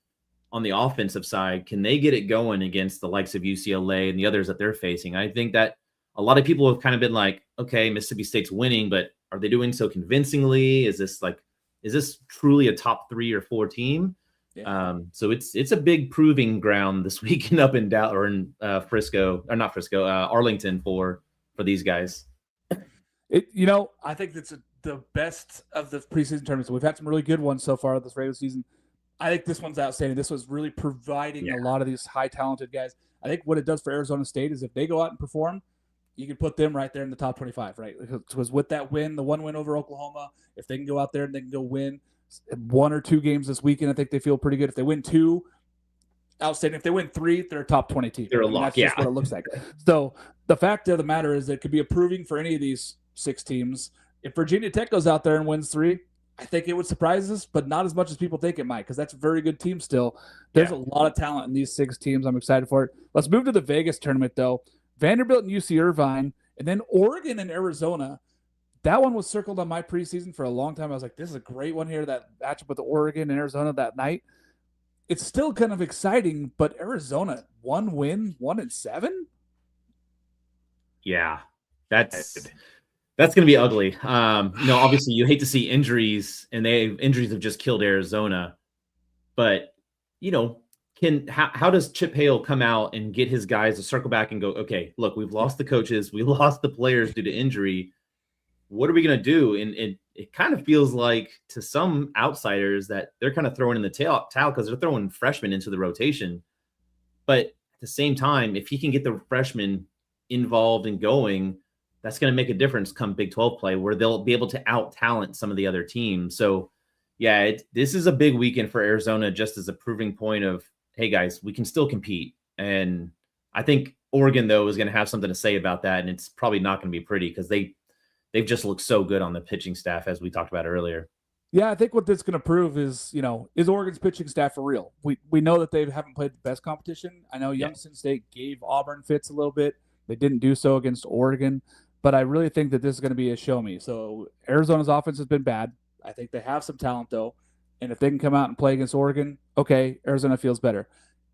on the offensive side, can they get it going against the likes of UCLA and the others that they're facing? I think that a lot of people have kind of been like, okay, Mississippi State's winning, but are they doing so convincingly? Is this truly a top 3 or 4 team? Yeah. So it's a big proving ground this weekend up in Dallas or in Arlington for these guys. I think that's the best of the preseason tournaments. We've had some really good ones so far this regular season. I think this one's outstanding. This was really providing a lot of these high talented guys. I think what it does for Arizona State is if they go out and perform, you can put them right there in the top 25, right? Because with that win, the one win over Oklahoma, if they can go out there and they can go win 1 or 2 games this weekend, I think they feel pretty good. If they win 2, outstanding. If they win 3, they're a top 20 team. They're a lock, that's just what it looks like. So the fact of the matter is it could be approving for any of these 6 teams. If Virginia Tech goes out there and wins 3, I think it would surprise us, but not as much as people think it might, because that's a very good team still. There's a lot of talent in these 6 teams. I'm excited for it. Let's move to the Vegas tournament, though. Vanderbilt and UC Irvine, and then Oregon and Arizona. That one was circled on my preseason for a long time. I was like, this is a great one here, that matchup with Oregon and Arizona that night. It's still kind of exciting, but Arizona, 1 win, 1-7? Yeah, that's going to be ugly. Obviously you hate to see injuries, and injuries have just killed Arizona. But, how does Chip Hale come out and get his guys to circle back and go, okay, look, we've lost the coaches, we lost the players due to injury. What are we going to do? And it kind of feels like to some outsiders that they're kind of throwing in the towel because they're throwing freshmen into the rotation. But at the same time, if he can get the freshmen involved and going, that's going to make a difference come Big 12 play, where they'll be able to out-talent some of the other teams. So, yeah, this is a big weekend for Arizona, just as a proving point of, hey, guys, we can still compete. And I think Oregon, though, is going to have something to say about that, and it's probably not going to be pretty because they've just looked so good on the pitching staff, as we talked about earlier. Yeah, I think what this is going to prove is, is Oregon's pitching staff for real? We know that they haven't played the best competition. I know Youngstown State gave Auburn fits a little bit. They didn't do so against Oregon. But I really think that this is going to be a show me. So Arizona's offense has been bad. I think they have some talent, though. And if they can come out and play against Oregon, okay, Arizona feels better.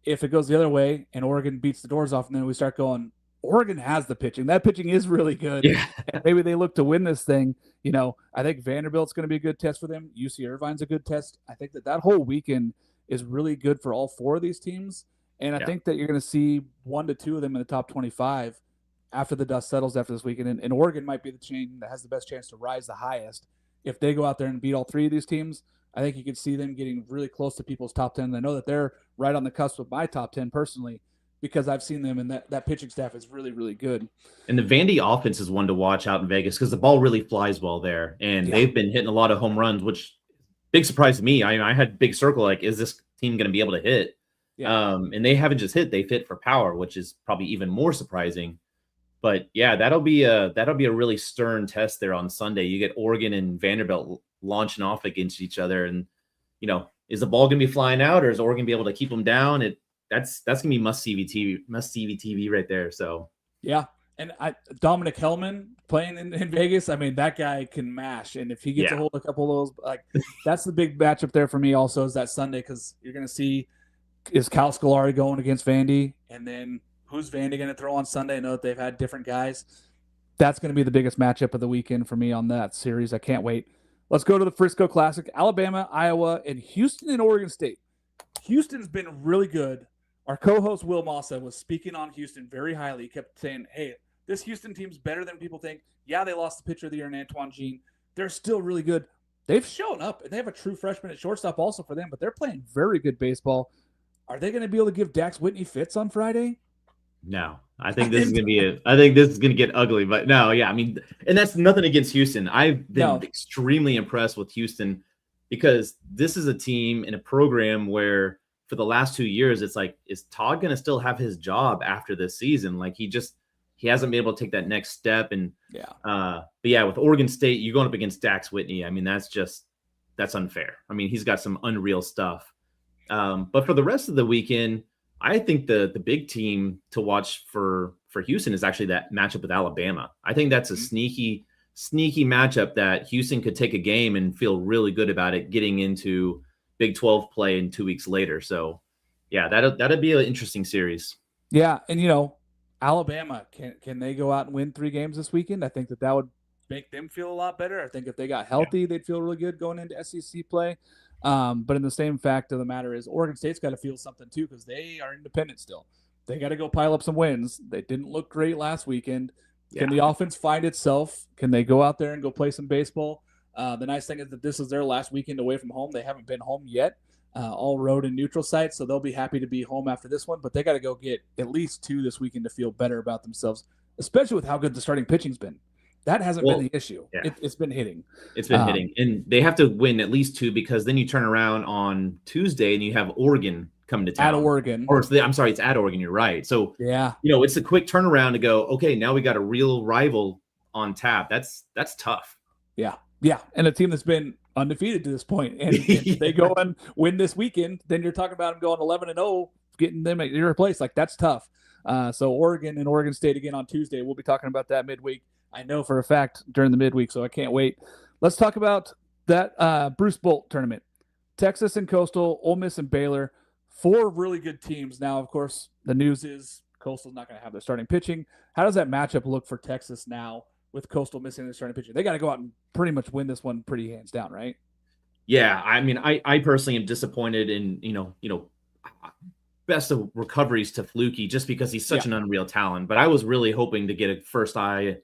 If it goes the other way and Oregon beats the doors off, and then we start going, Oregon has the pitching. That pitching is really good. Yeah. And maybe they look to win this thing. I think Vanderbilt's going to be a good test for them. UC Irvine's a good test. I think that whole weekend is really good for all 4 of these teams. And I think that you're going to see 1 to 2 of them in the top 25 after the dust settles after this weekend. And Oregon might be the team that has the best chance to rise the highest. If they go out there and beat all 3 of these teams, I think you could see them getting really close to people's top 10. And I know that they're right on the cusp of my top 10 personally, because I've seen them, and that pitching staff is really, really good. And the Vandy offense is one to watch out in Vegas because the ball really flies well there. And they've been hitting a lot of home runs, which big surprise to me. I had big circle, like, is this team going to be able to hit? Yeah. And they haven't just hit, they've hit for power, which is probably even more surprising. But yeah, that'll be a really stern test there on Sunday. You get Oregon and Vanderbilt launching off against each other. And, is the ball going to be flying out, or is Oregon be able to keep them down? That's going to be must-see TV right there. So, yeah. And Dominic Hellman playing in Vegas, I mean, that guy can mash. And if he gets a hold of a couple of those, like, that's the big matchup there for me also, is that Sunday, because you're going to see, is Cal Scolari going against Vandy? And then who's Vandy going to throw on Sunday? I know that they've had different guys. That's going to be the biggest matchup of the weekend for me on that series. I can't wait. Let's go to the Frisco Classic. Alabama, Iowa, and Houston and Oregon State. Houston's been really good. Our co-host Will Massa was speaking on Houston very highly. He kept saying, hey, this Houston team's better than people think. Yeah, they lost the pitcher of the year in Antoine Jean. They're still really good. They've shown up, and they have a true freshman at shortstop also for them, but they're playing very good baseball. Are they going to be able to give Dax Whitney fits on Friday? No, I think this is going to get ugly, but no, yeah. I mean, and that's nothing against Houston. I've been extremely impressed with Houston because this is a team in a program where for the last 2 years, it's like, is Todd going to still have his job after this season? Like he hasn't been able to take that next step. And but yeah, with Oregon State, you're going up against Dax Whitney. I mean, that's unfair. I mean, he's got some unreal stuff. But for the rest of the weekend, I think the big team to watch for Houston is actually that matchup with Alabama. I think that's a sneaky matchup that Houston could take a game and feel really good about it getting into Big 12 play in 2 weeks later. So yeah, that'd be an interesting series. Yeah. And Alabama, can they go out and win 3 games this weekend? I think that would make them feel a lot better. I think if they got healthy, they'd feel really good going into SEC play. But in the same fact of the matter is Oregon State's got to feel something too, because they are independent still. They got to go pile up some wins. They didn't look great last weekend. Can the offense find itself? Can they go out there and go play some baseball? The nice thing is that this is their last weekend away from home. They haven't been home yet, all road and neutral sites, so they'll be happy to be home after this one. But they got to go get at least 2 this weekend to feel better about themselves, especially with how good the starting pitching's been. That hasn't been the issue. Yeah. It's been hitting. It's been hitting. And they have to win at least 2 because then you turn around on Tuesday and you have Oregon coming to town. At Oregon. I'm sorry, it's at Oregon. You're right. So, it's a quick turnaround to go, okay, now we got a real rival on tap. That's tough. Yeah. Yeah. And a team that's been undefeated to this point. And if they go and win this weekend, then you're talking about them going 11-0, getting them at your place. Like, that's tough. So Oregon and Oregon State again on Tuesday. We'll be talking about that midweek. I know for a fact during the midweek, so I can't wait. Let's talk about that Bruce Bolt tournament. Texas and Coastal, Ole Miss and Baylor, 4 really good teams. Now, of course, the news is Coastal's not going to have their starting pitching. How does that matchup look for Texas now with Coastal missing their starting pitching? They got to go out and pretty much win this one pretty hands down, right? Yeah, I mean, I personally am disappointed in, best of recoveries to Flukey just because he's such an unreal talent. But I was really hoping to get a first eye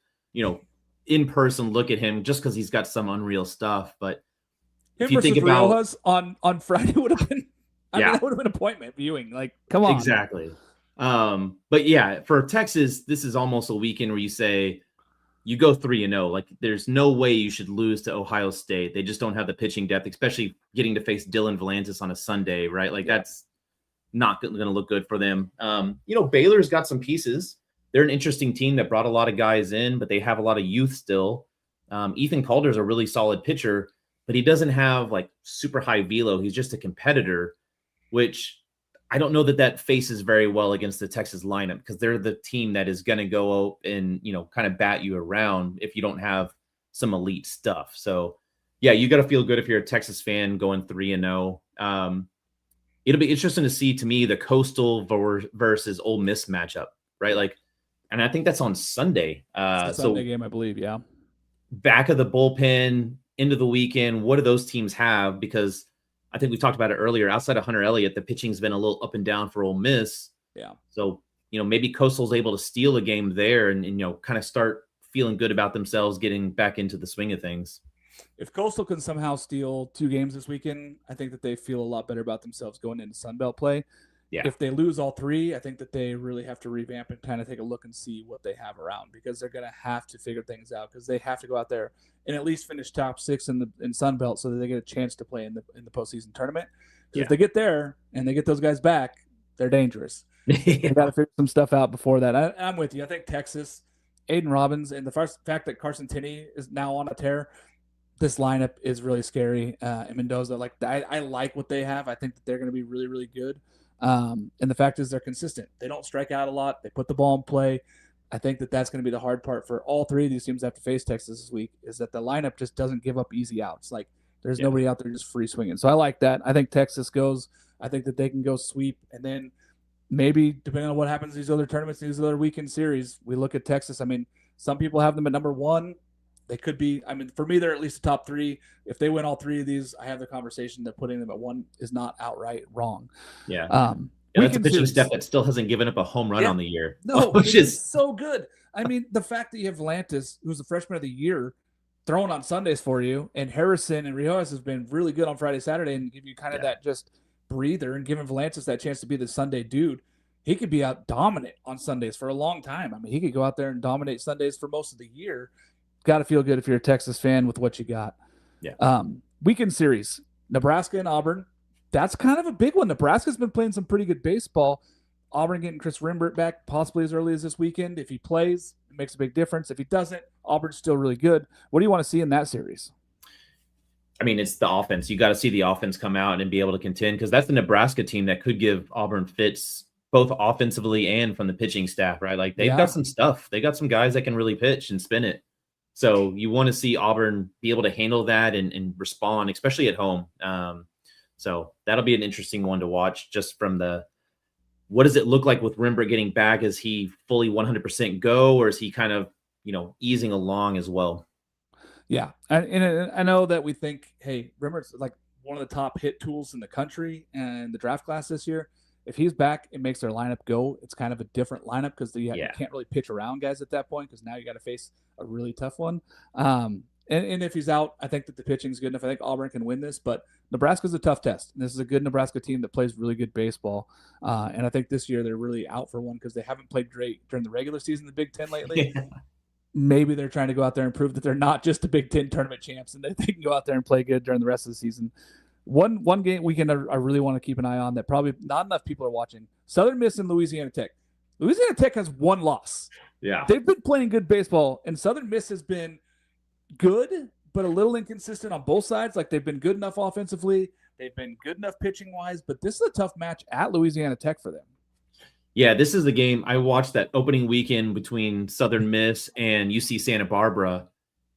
in-person look at him just because he's got some unreal stuff. But if you think about Riojas on Friday would have been, that would have been appointment viewing. Like, come on. Exactly. But yeah, for Texas, this is almost a weekend where you say you go 3-0. Like, there's no way you should lose to Ohio State. They just don't have the pitching depth, especially getting to face Dylan Valantis on a Sunday, right? Like, that's not going to look good for them. Baylor's got some pieces. They're an interesting team that brought a lot of guys in, but they have a lot of youth still. Ethan Calder's a really solid pitcher, but he doesn't have like super high velo. He's just a competitor, which I don't know that faces very well against the Texas lineup because they're the team that is going to go and, kind of bat you around if you don't have some elite stuff. So yeah, you got to feel good if you're a Texas fan going 3-0. It'll be interesting to see, to me, the Coastal versus Ole Miss matchup, right? Like, and I think that's on Sunday. It's a Sunday game, I believe. Yeah. Back of the bullpen into the weekend. What do those teams have? Because I think we talked about it earlier. Outside of Hunter Elliott, the pitching's been a little up and down for Ole Miss. Yeah. So, maybe Coastal's able to steal a game there and kind of start feeling good about themselves, getting back into the swing of things. If Coastal can somehow steal 2 games this weekend, I think that they feel a lot better about themselves going into Sunbelt play. Yeah. If they lose all 3, I think that they really have to revamp and kind of take a look and see what they have around, because they're going to have to figure things out, because they have to go out there and at least finish top 6 in Sunbelt so that they get a chance to play in the postseason tournament. Because if they get there and they get those guys back, they're dangerous. They got to figure some stuff out before that. I'm with you. I think Texas, Aiden Robbins, and the fact that Carson Tinney is now on a tear, this lineup is really scary. And Mendoza, I like what they have. I think that they're going to be really, really good. And the fact is they're consistent. They don't strike out a lot. They put the ball in play. I think that that's going to be the hard part for all 3 of these teams that have to face Texas this week, is that the lineup just doesn't give up easy outs. Like, there's nobody out there just free swinging. So I like that. I think Texas goes. I think that they can go sweep. And then maybe, depending on what happens in these other tournaments, these other weekend series, we look at Texas. I mean, some people have them at number 1. They could be, for me, they're at least the top 3. If they win all 3 of these, I have the conversation that putting them at 1 is not outright wrong. Yeah. That's a pitching staff that still hasn't given up a home run on the year. No, which is so good. The fact that you have Lantis, who's the freshman of the year, throwing on Sundays for you, and Harrison and Riojas has been really good on Friday, Saturday, and give you kind of that just breather, and giving Valantis that chance to be the Sunday dude. He could be out dominant on Sundays for a long time. He could go out there and dominate Sundays for most of the year. Got to feel good if you're a Texas fan with what you got. Yeah. Weekend series, Nebraska and Auburn. That's kind of a big one. Nebraska's been playing some pretty good baseball. Auburn getting Chris Rembert back possibly as early as this weekend. If he plays, it makes a big difference. If he doesn't, Auburn's still really good. What do you want to see in that series? It's the offense. You got to see the offense come out and be able to contend, because that's the Nebraska team that could give Auburn fits both offensively and from the pitching staff, right? Like, they've got some stuff. They got some guys that can really pitch and spin it. So you want to see Auburn be able to handle that and respond, especially at home. So that'll be an interesting one to watch, just from what does it look like with Rembert getting back? Is he fully 100% go, or is he kind of, easing along as well? Yeah. And I know that we think, hey, Rembert's like one of the top hit tools in the country and the draft class this year. If he's back, it makes their lineup go. It's kind of a different lineup, because you can't really pitch around guys at that point, because now you got to face a really tough one. And if he's out, I think that the pitching is good enough. I think Auburn can win this, but Nebraska's a tough test. And this is a good Nebraska team that plays really good baseball. And I think this year they're really out for one, because they haven't played great during the regular season in the Big Ten lately. Yeah. Maybe they're trying to go out there and prove that they're not just the Big Ten tournament champs, and that they can go out there and play good during the rest of the season. One game weekend I really want to keep an eye on that probably not enough people are watching: Southern Miss and Louisiana Tech. Louisiana Tech has 1 loss. Yeah. They've been playing good baseball, and Southern Miss has been good, but a little inconsistent on both sides. Like, they've been good enough offensively. They've been good enough pitching-wise, but this is a tough match at Louisiana Tech for them. Yeah, this is the game. I watched that opening weekend between Southern Miss and UC Santa Barbara.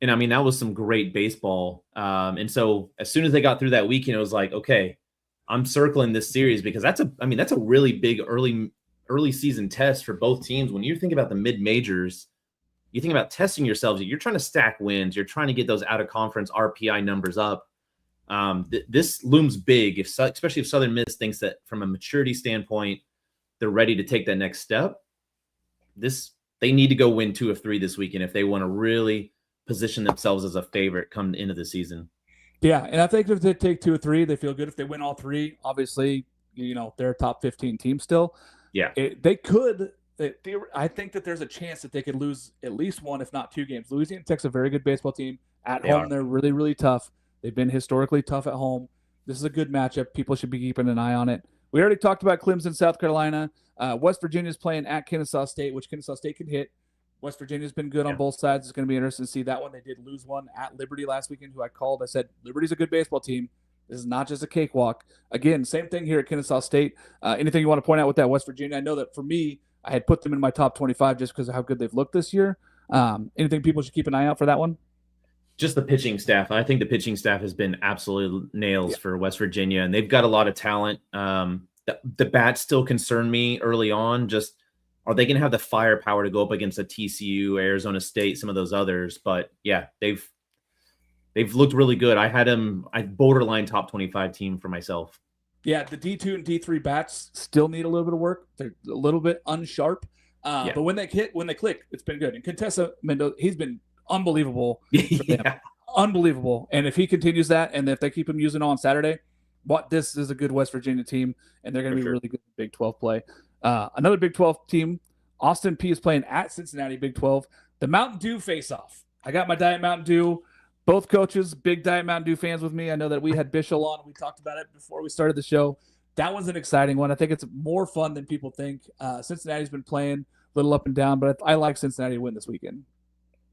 And that was some great baseball. And so as soon as they got through that weekend, it was like, okay, I'm circling this series, because that's a really big early season test for both teams. When you think about the mid majors, you think about testing yourselves. You're trying to stack wins. You're trying to get those out of conference RPI numbers up. This looms big, especially if Southern Miss thinks that from a maturity standpoint, they're ready to take that next step. They need to go win 2 of 3 this weekend if they want to really position themselves as a favorite come into the season. Yeah, and I think if they take 2 or 3, they feel good. If they win all 3, obviously, they're a top 15 team still. Yeah, they could. I think that there's a chance that they could lose at least 1, if not 2 games. Louisiana Tech's a very good baseball team. At home, they're really, really tough. They've been historically tough at home. This is a good matchup. People should be keeping an eye on it. We already talked about Clemson, South Carolina. West Virginia's playing at Kennesaw State, which Kennesaw State can hit. West Virginia's been good on both sides. It's going to be interesting to see that one. They did lose one at Liberty last weekend, who I called. I said, Liberty's a good baseball team. This is not just a cakewalk. Again, same thing here at Kennesaw State. Anything you want to point out with that West Virginia? I know that for me, I had put them in my top 25 just because of how good they've looked this year. Anything people should keep an eye out for that one? Just the pitching staff. I think the pitching staff has been absolute nails for West Virginia, and they've got a lot of talent. The bats still concern me early on. Just, are they going to have the firepower to go up against a TCU, Arizona State, some of those others? But yeah, they've they've looked really good. I had them, borderline top 25 team for myself. Yeah, the D2 and D3 bats still need a little bit of work. They're a little bit unsharp. But when they click, it's been good. And Contessa Mendoza, he's been unbelievable. Yeah. Unbelievable. And if he continues that, and if they keep him using on Saturday, this is a good West Virginia team, and they're going to be really good in Big 12 play. Another Big 12 team, Austin Peay is playing at Cincinnati, Big 12. The Mountain Dew face-off. I got my Diet Mountain Dew. Both coaches, big Diet Mountain Dew fans with me. I know that we had Bishop on. We talked about it before we started the show. That was an exciting one. I think it's more fun than people think. Cincinnati's been playing a little up and down, but I like Cincinnati to win this weekend.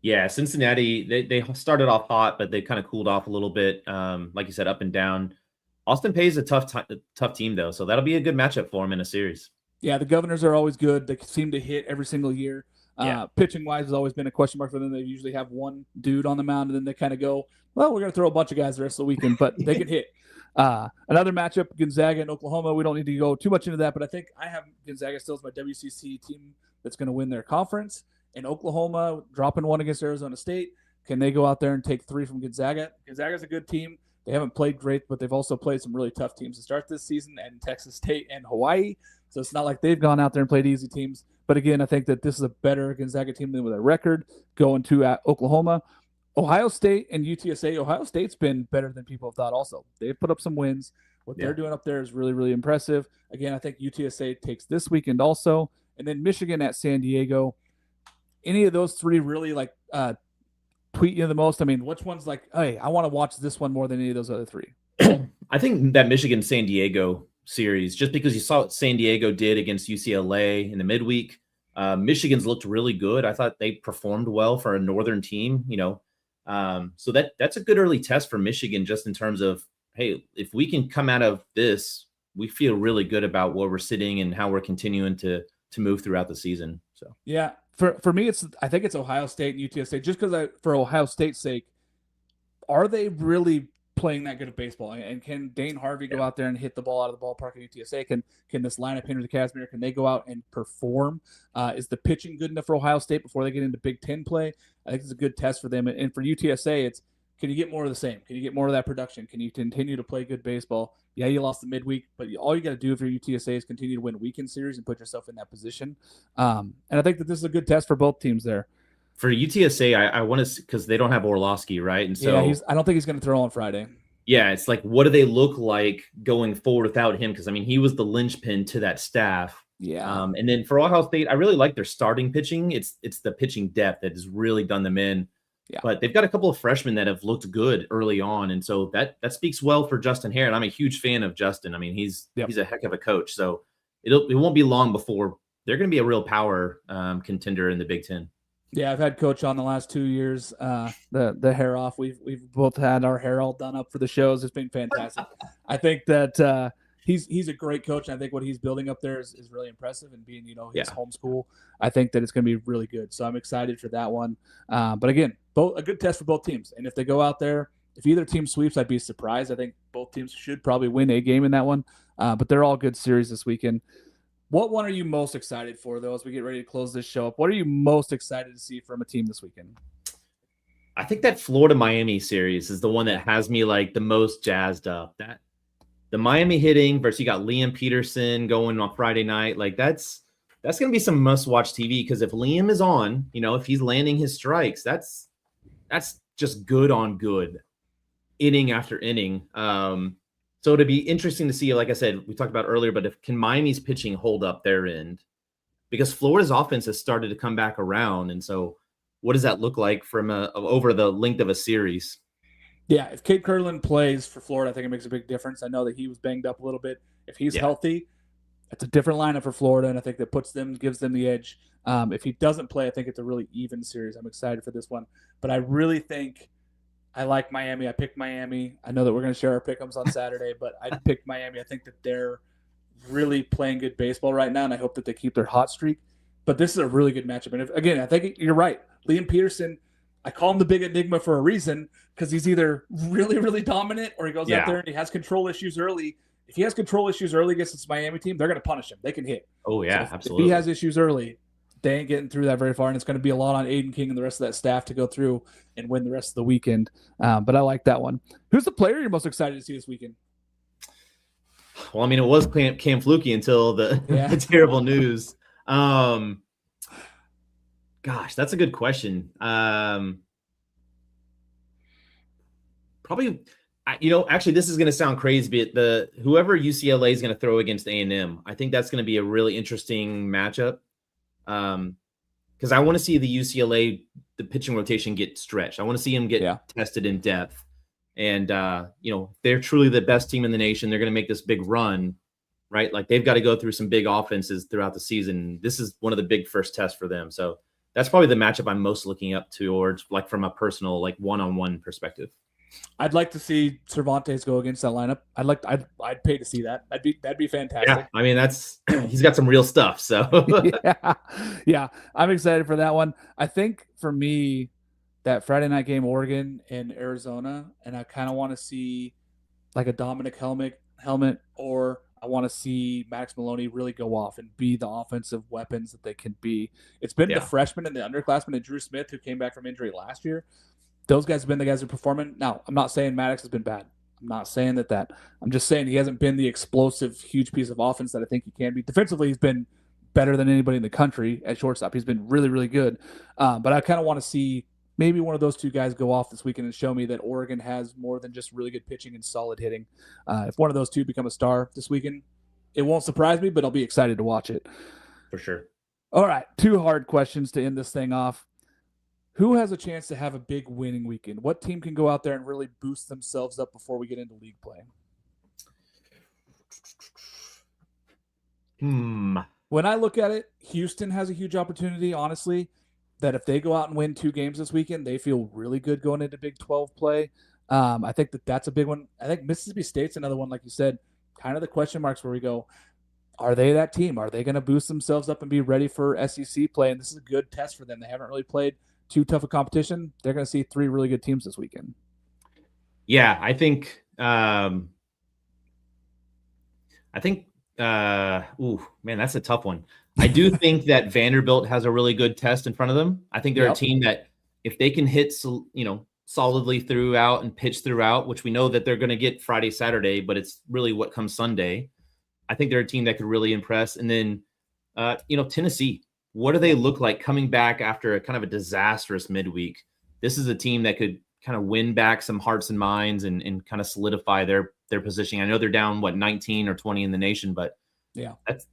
Yeah, Cincinnati, they started off hot, but they kind of cooled off a little bit. Like you said, up and down. Austin Peay is a tough team, though, so that'll be a good matchup for them in a series. Yeah, the Governors are always good. They seem to hit every single year. Pitching-wise has always been a question mark for them. They usually have one dude on the mound, and then they kind of go, well, we're going to throw a bunch of guys the rest of the weekend, but they can hit. Another matchup, Gonzaga and Oklahoma. We don't need to go too much into that, but I think I have Gonzaga still as my WCC team that's going to win their conference. And Oklahoma dropping one against Arizona State. Can they go out there and take 3 from Gonzaga? Gonzaga's a good team. They haven't played great, but they've also played some really tough teams to start this season, and Texas State and Hawaii. So it's not like they've gone out there and played easy teams. But again, I think that this is a better Gonzaga team than with a record going to Oklahoma. Ohio State and UTSA. Ohio State's been better than people have thought also. They've put up some wins. What they're doing up there is really, really impressive. Again, I think UTSA takes this weekend also. And then Michigan at San Diego. Any of those 3 really tweet you the most? I mean, which one's like, hey, I want to watch this one more than any of those other 3? I think that Michigan-San Diego series, just because you saw what San Diego did against UCLA in the midweek. Michigan's looked really good. I thought they performed well for a northern team, so that's a good early test for Michigan, just in terms of, hey, if we can come out of this, we feel really good about where we're sitting and how we're continuing to move throughout the season. So yeah, for me, I think it's Ohio State and UTSA, just because for Ohio State's sake, are they really playing that good of baseball? And can Dane Harvey go out there and hit the ball out of the ballpark at UTSA? Can this lineup, Henry Casimir, can they go out and perform? Is the pitching good enough for Ohio State before they get into Big Ten play? I think it's a good test for them. And for UTSA, it's, can you get more of the same? Can you get more of that production? Can you continue to play good baseball? Yeah, you lost the midweek, but all you got to do if you're UTSA is continue to win weekend series and put yourself in that position. And I think that this is a good test for both teams there. For UTSA, I want to, because they don't have Orlovsky, right? And so I don't think he's going to throw on Friday. Yeah, it's like, what do they look like going forward without him? Because, I mean, he was the linchpin to that staff. Yeah. And then for Ohio State, I really like their starting pitching. It's the pitching depth that has really done them in. Yeah. But they've got a couple of freshmen that have looked good early on. And so that speaks well for Justin Hare. And I'm a huge fan of Justin. I mean, he's a heck of a coach. So it won't be long before they're going to be a real power contender in the Big Ten. Yeah, I've had Coach on the last 2 years. The hair off. We've both had our hair all done up for the shows. It's been fantastic. I think that he's a great coach. And I think what he's building up there is really impressive. And being his homeschool, I think that it's going to be really good. So I'm excited for that one. But again, a good test for both teams. And if they go out there, if either team sweeps, I'd be surprised. I think both teams should probably win a game in that one. But they're all good series this weekend. What one are you most excited for, though, as we get ready to close this show up? What are you most excited to see from a team this weekend? I think that Florida-Miami series is the one that has me like the most jazzed up. That the Miami hitting versus you got Liam Peterson going on Friday night. Like that's going to be some must-watch TV, because if Liam is on, if he's landing his strikes, that's just good on good, inning after inning. So it'd be interesting to see, like I said, we talked about earlier, but can Miami's pitching hold up their end? Because Florida's offense has started to come back around. And so what does that look like from over the length of a series? Yeah, if Cade Kurland plays for Florida, I think it makes a big difference. I know that he was banged up a little bit. If he's healthy, it's a different lineup for Florida, and I think that gives them the edge. If he doesn't play, I think it's a really even series. I'm excited for this one. But I really think I like Miami. I picked Miami. I know that we're going to share our pick'ems on Saturday, but I picked Miami. I think that they're really playing good baseball right now, and I hope that they keep their hot streak. But this is a really good matchup. And again, I think you're right. Liam Peterson, I call him the big enigma for a reason, because he's either really, really dominant or he goes out there and he has control issues early. If he has control issues early against this Miami team, they're going to punish him. They can hit. Oh, yeah, so absolutely. If he has issues early, they ain't getting through that very far, and it's going to be a lot on Aiden King and the rest of that staff to go through and win the rest of the weekend. But I like that one. Who's the player you're most excited to see this weekend? Well, I mean, it was Cam Flukey until the, the terrible news. Gosh, that's a good question. Probably, actually, this is going to sound crazy, but whoever UCLA is going to throw against A&M, I think that's going to be a really interesting matchup. Because I want to see the UCLA, the pitching rotation get stretched. I want to see them get tested in depth. And, they're truly the best team in the nation. They're going to make this big run, right? Like they've got to go through some big offenses throughout the season. This is one of the big first tests for them. So that's probably the matchup I'm most looking up towards, like from a personal, like one-on-one perspective. I'd like to see Cervantes go against that lineup. I'd pay to see that. That'd be fantastic. Yeah, I mean he's got some real stuff. So yeah, I'm excited for that one. I think for me, that Friday night game, Oregon and Arizona, and I kind of want to see like a Dominic helmet, or I want to see Max Maloney really go off and be the offensive weapons that they can be. It's been the freshmen and the underclassmen and Drew Smith, who came back from injury last year. Those guys have been the guys who are performing. Now, I'm not saying Maddox has been bad. I'm not saying that. I'm just saying he hasn't been the explosive, huge piece of offense that I think he can be. Defensively, he's been better than anybody in the country at shortstop. He's been really, really good. But I kind of want to see maybe one of those two guys go off this weekend and show me that Oregon has more than just really good pitching and solid hitting. If one of those two become a star this weekend, it won't surprise me, but I'll be excited to watch it. For sure. All right, 2 hard questions to end this thing off. Who has a chance to have a big winning weekend? What team can go out there and really boost themselves up before we get into league play? When I look at it, Houston has a huge opportunity, honestly, that if they go out and win 2 games this weekend, they feel really good going into Big 12 play. I think that's a big one. I think Mississippi State's another one, like you said, kind of the question marks where we go, are they that team? Are they going to boost themselves up and be ready for SEC play? And this is a good test for them. They haven't really played too tough a competition. They're going to see 3 really good teams this weekend. Yeah, I think man, that's a tough one. I do think that Vanderbilt has a really good test in front of them. I think they're a team that if they can hit, solidly throughout and pitch throughout, which we know that they're going to get Friday, Saturday, but it's really what comes Sunday. I think they're a team that could really impress. And then, Tennessee, what do they look like coming back after a kind of a disastrous midweek? This is a team that could kind of win back some hearts and minds and kind of solidify their positioning. I know they're down 19 or 20 in the nation, but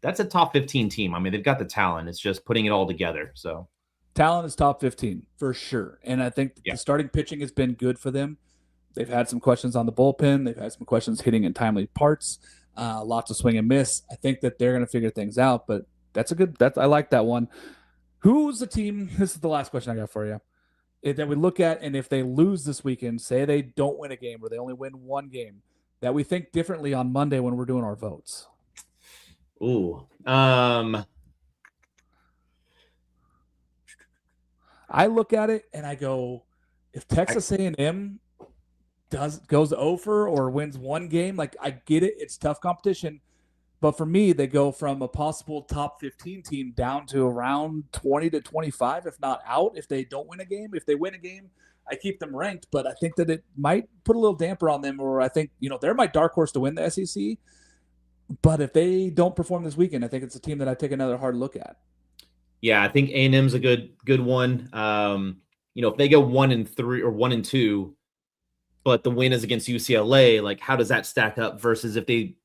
that's a top 15 team. I mean, they've got the talent. It's just putting it all together. So talent is top 15 for sure. And I think the starting pitching has been good for them. They've had some questions on the bullpen. They've had some questions hitting in timely parts, lots of swing and miss. I think that they're going to figure things out, but I like that one. Who's the team? This is the last question I got for you. That we look at, and if they lose this weekend, say they don't win a game or they only win 1 game, that we think differently on Monday when we're doing our votes. Ooh. I look at it and I go, if Texas A&M goes over or wins 1 game, like I get it, it's tough competition. But for me, they go from a possible top 15 team down to around 20 to 25, if not out, if they don't win a game. If they win a game, I keep them ranked. But I think that it might put a little damper on them, or I think, they're my dark horse to win the SEC. But if they don't perform this weekend, I think it's a team that I take another hard look at. Yeah, I think A&M's a good one. If they go 1-3 or 1-2, but the win is against UCLA, like how does that stack up versus if they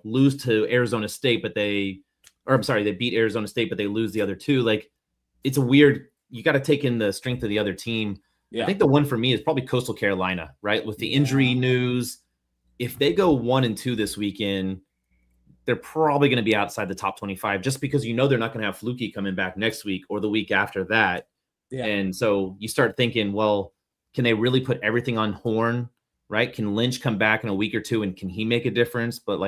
lose to Arizona State, they beat Arizona State, but they lose the other 2. Like it's a weird, you got to take in the strength of the other team. Yeah. I think the one for me is probably Coastal Carolina, right? With the injury news, if they go 1-2 this weekend, they're probably going to be outside the top 25 just because they're not going to have Flukey coming back next week or the week after that. Yeah. And so you start thinking, well, can they really put everything on Horn? Right? Can Lynch come back in a week or 2 and can he make a difference? But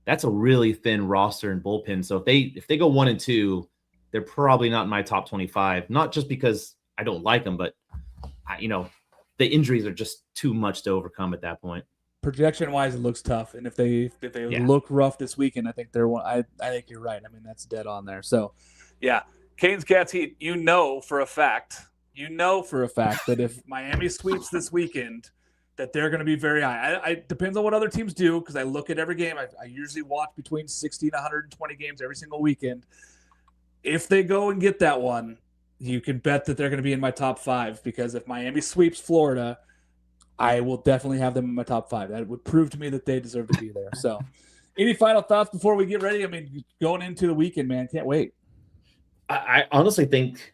that's a really thin roster and bullpen. So if they go 1-2, they're probably not in my top 25. Not just because I don't like them, but the injuries are just too much to overcome at that point. Projection wise, it looks tough. And if they look rough this weekend, I think they're one. I think you're right. I mean, that's dead on there. So yeah, Canes Cats Heat, you know for a fact that if Miami sweeps this weekend, that they're going to be very high. I depends on what other teams do, because I look at every game. I usually watch between 60 and 120 games every single weekend. If they go and get that one, you can bet that they're going to be in my top 5, because if Miami sweeps Florida, I will definitely have them in my top 5. That would prove to me that they deserve to be there. So any final thoughts before we get ready? I mean, going into the weekend, man, can't wait. I honestly think,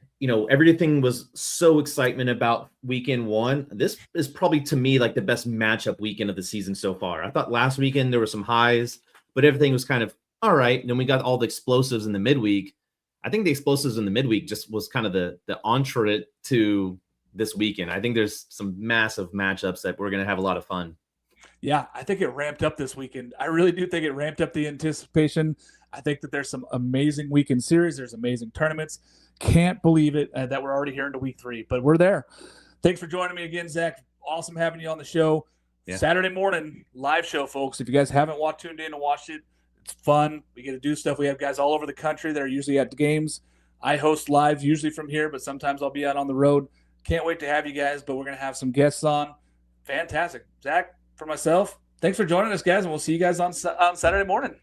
everything was so excitement about weekend 1. This is probably, to me, like the best matchup weekend of the season so far. I thought last weekend there were some highs, but everything was kind of all right. And then we got all the explosives in the midweek. I think the explosives in the midweek just was kind of the entree to this weekend. I think there's some massive matchups that we're going to have a lot of fun. Yeah, I think it ramped up this weekend. I really do think it ramped up the anticipation. I think that there's some amazing weekend series. There's amazing tournaments. Can't believe it that we're already here into week 3, but we're there. Thanks for joining me again, Zach. Awesome having you on the show. Yeah. Saturday morning, live show, folks. If you guys haven't tuned in and watched it, it's fun. We get to do stuff. We have guys all over the country that are usually at the games. I host live, usually from here, but sometimes I'll be out on the road. Can't wait to have you guys, but we're going to have some guests on. Fantastic. Zach, for myself, thanks for joining us, guys, and we'll see you guys on Saturday morning.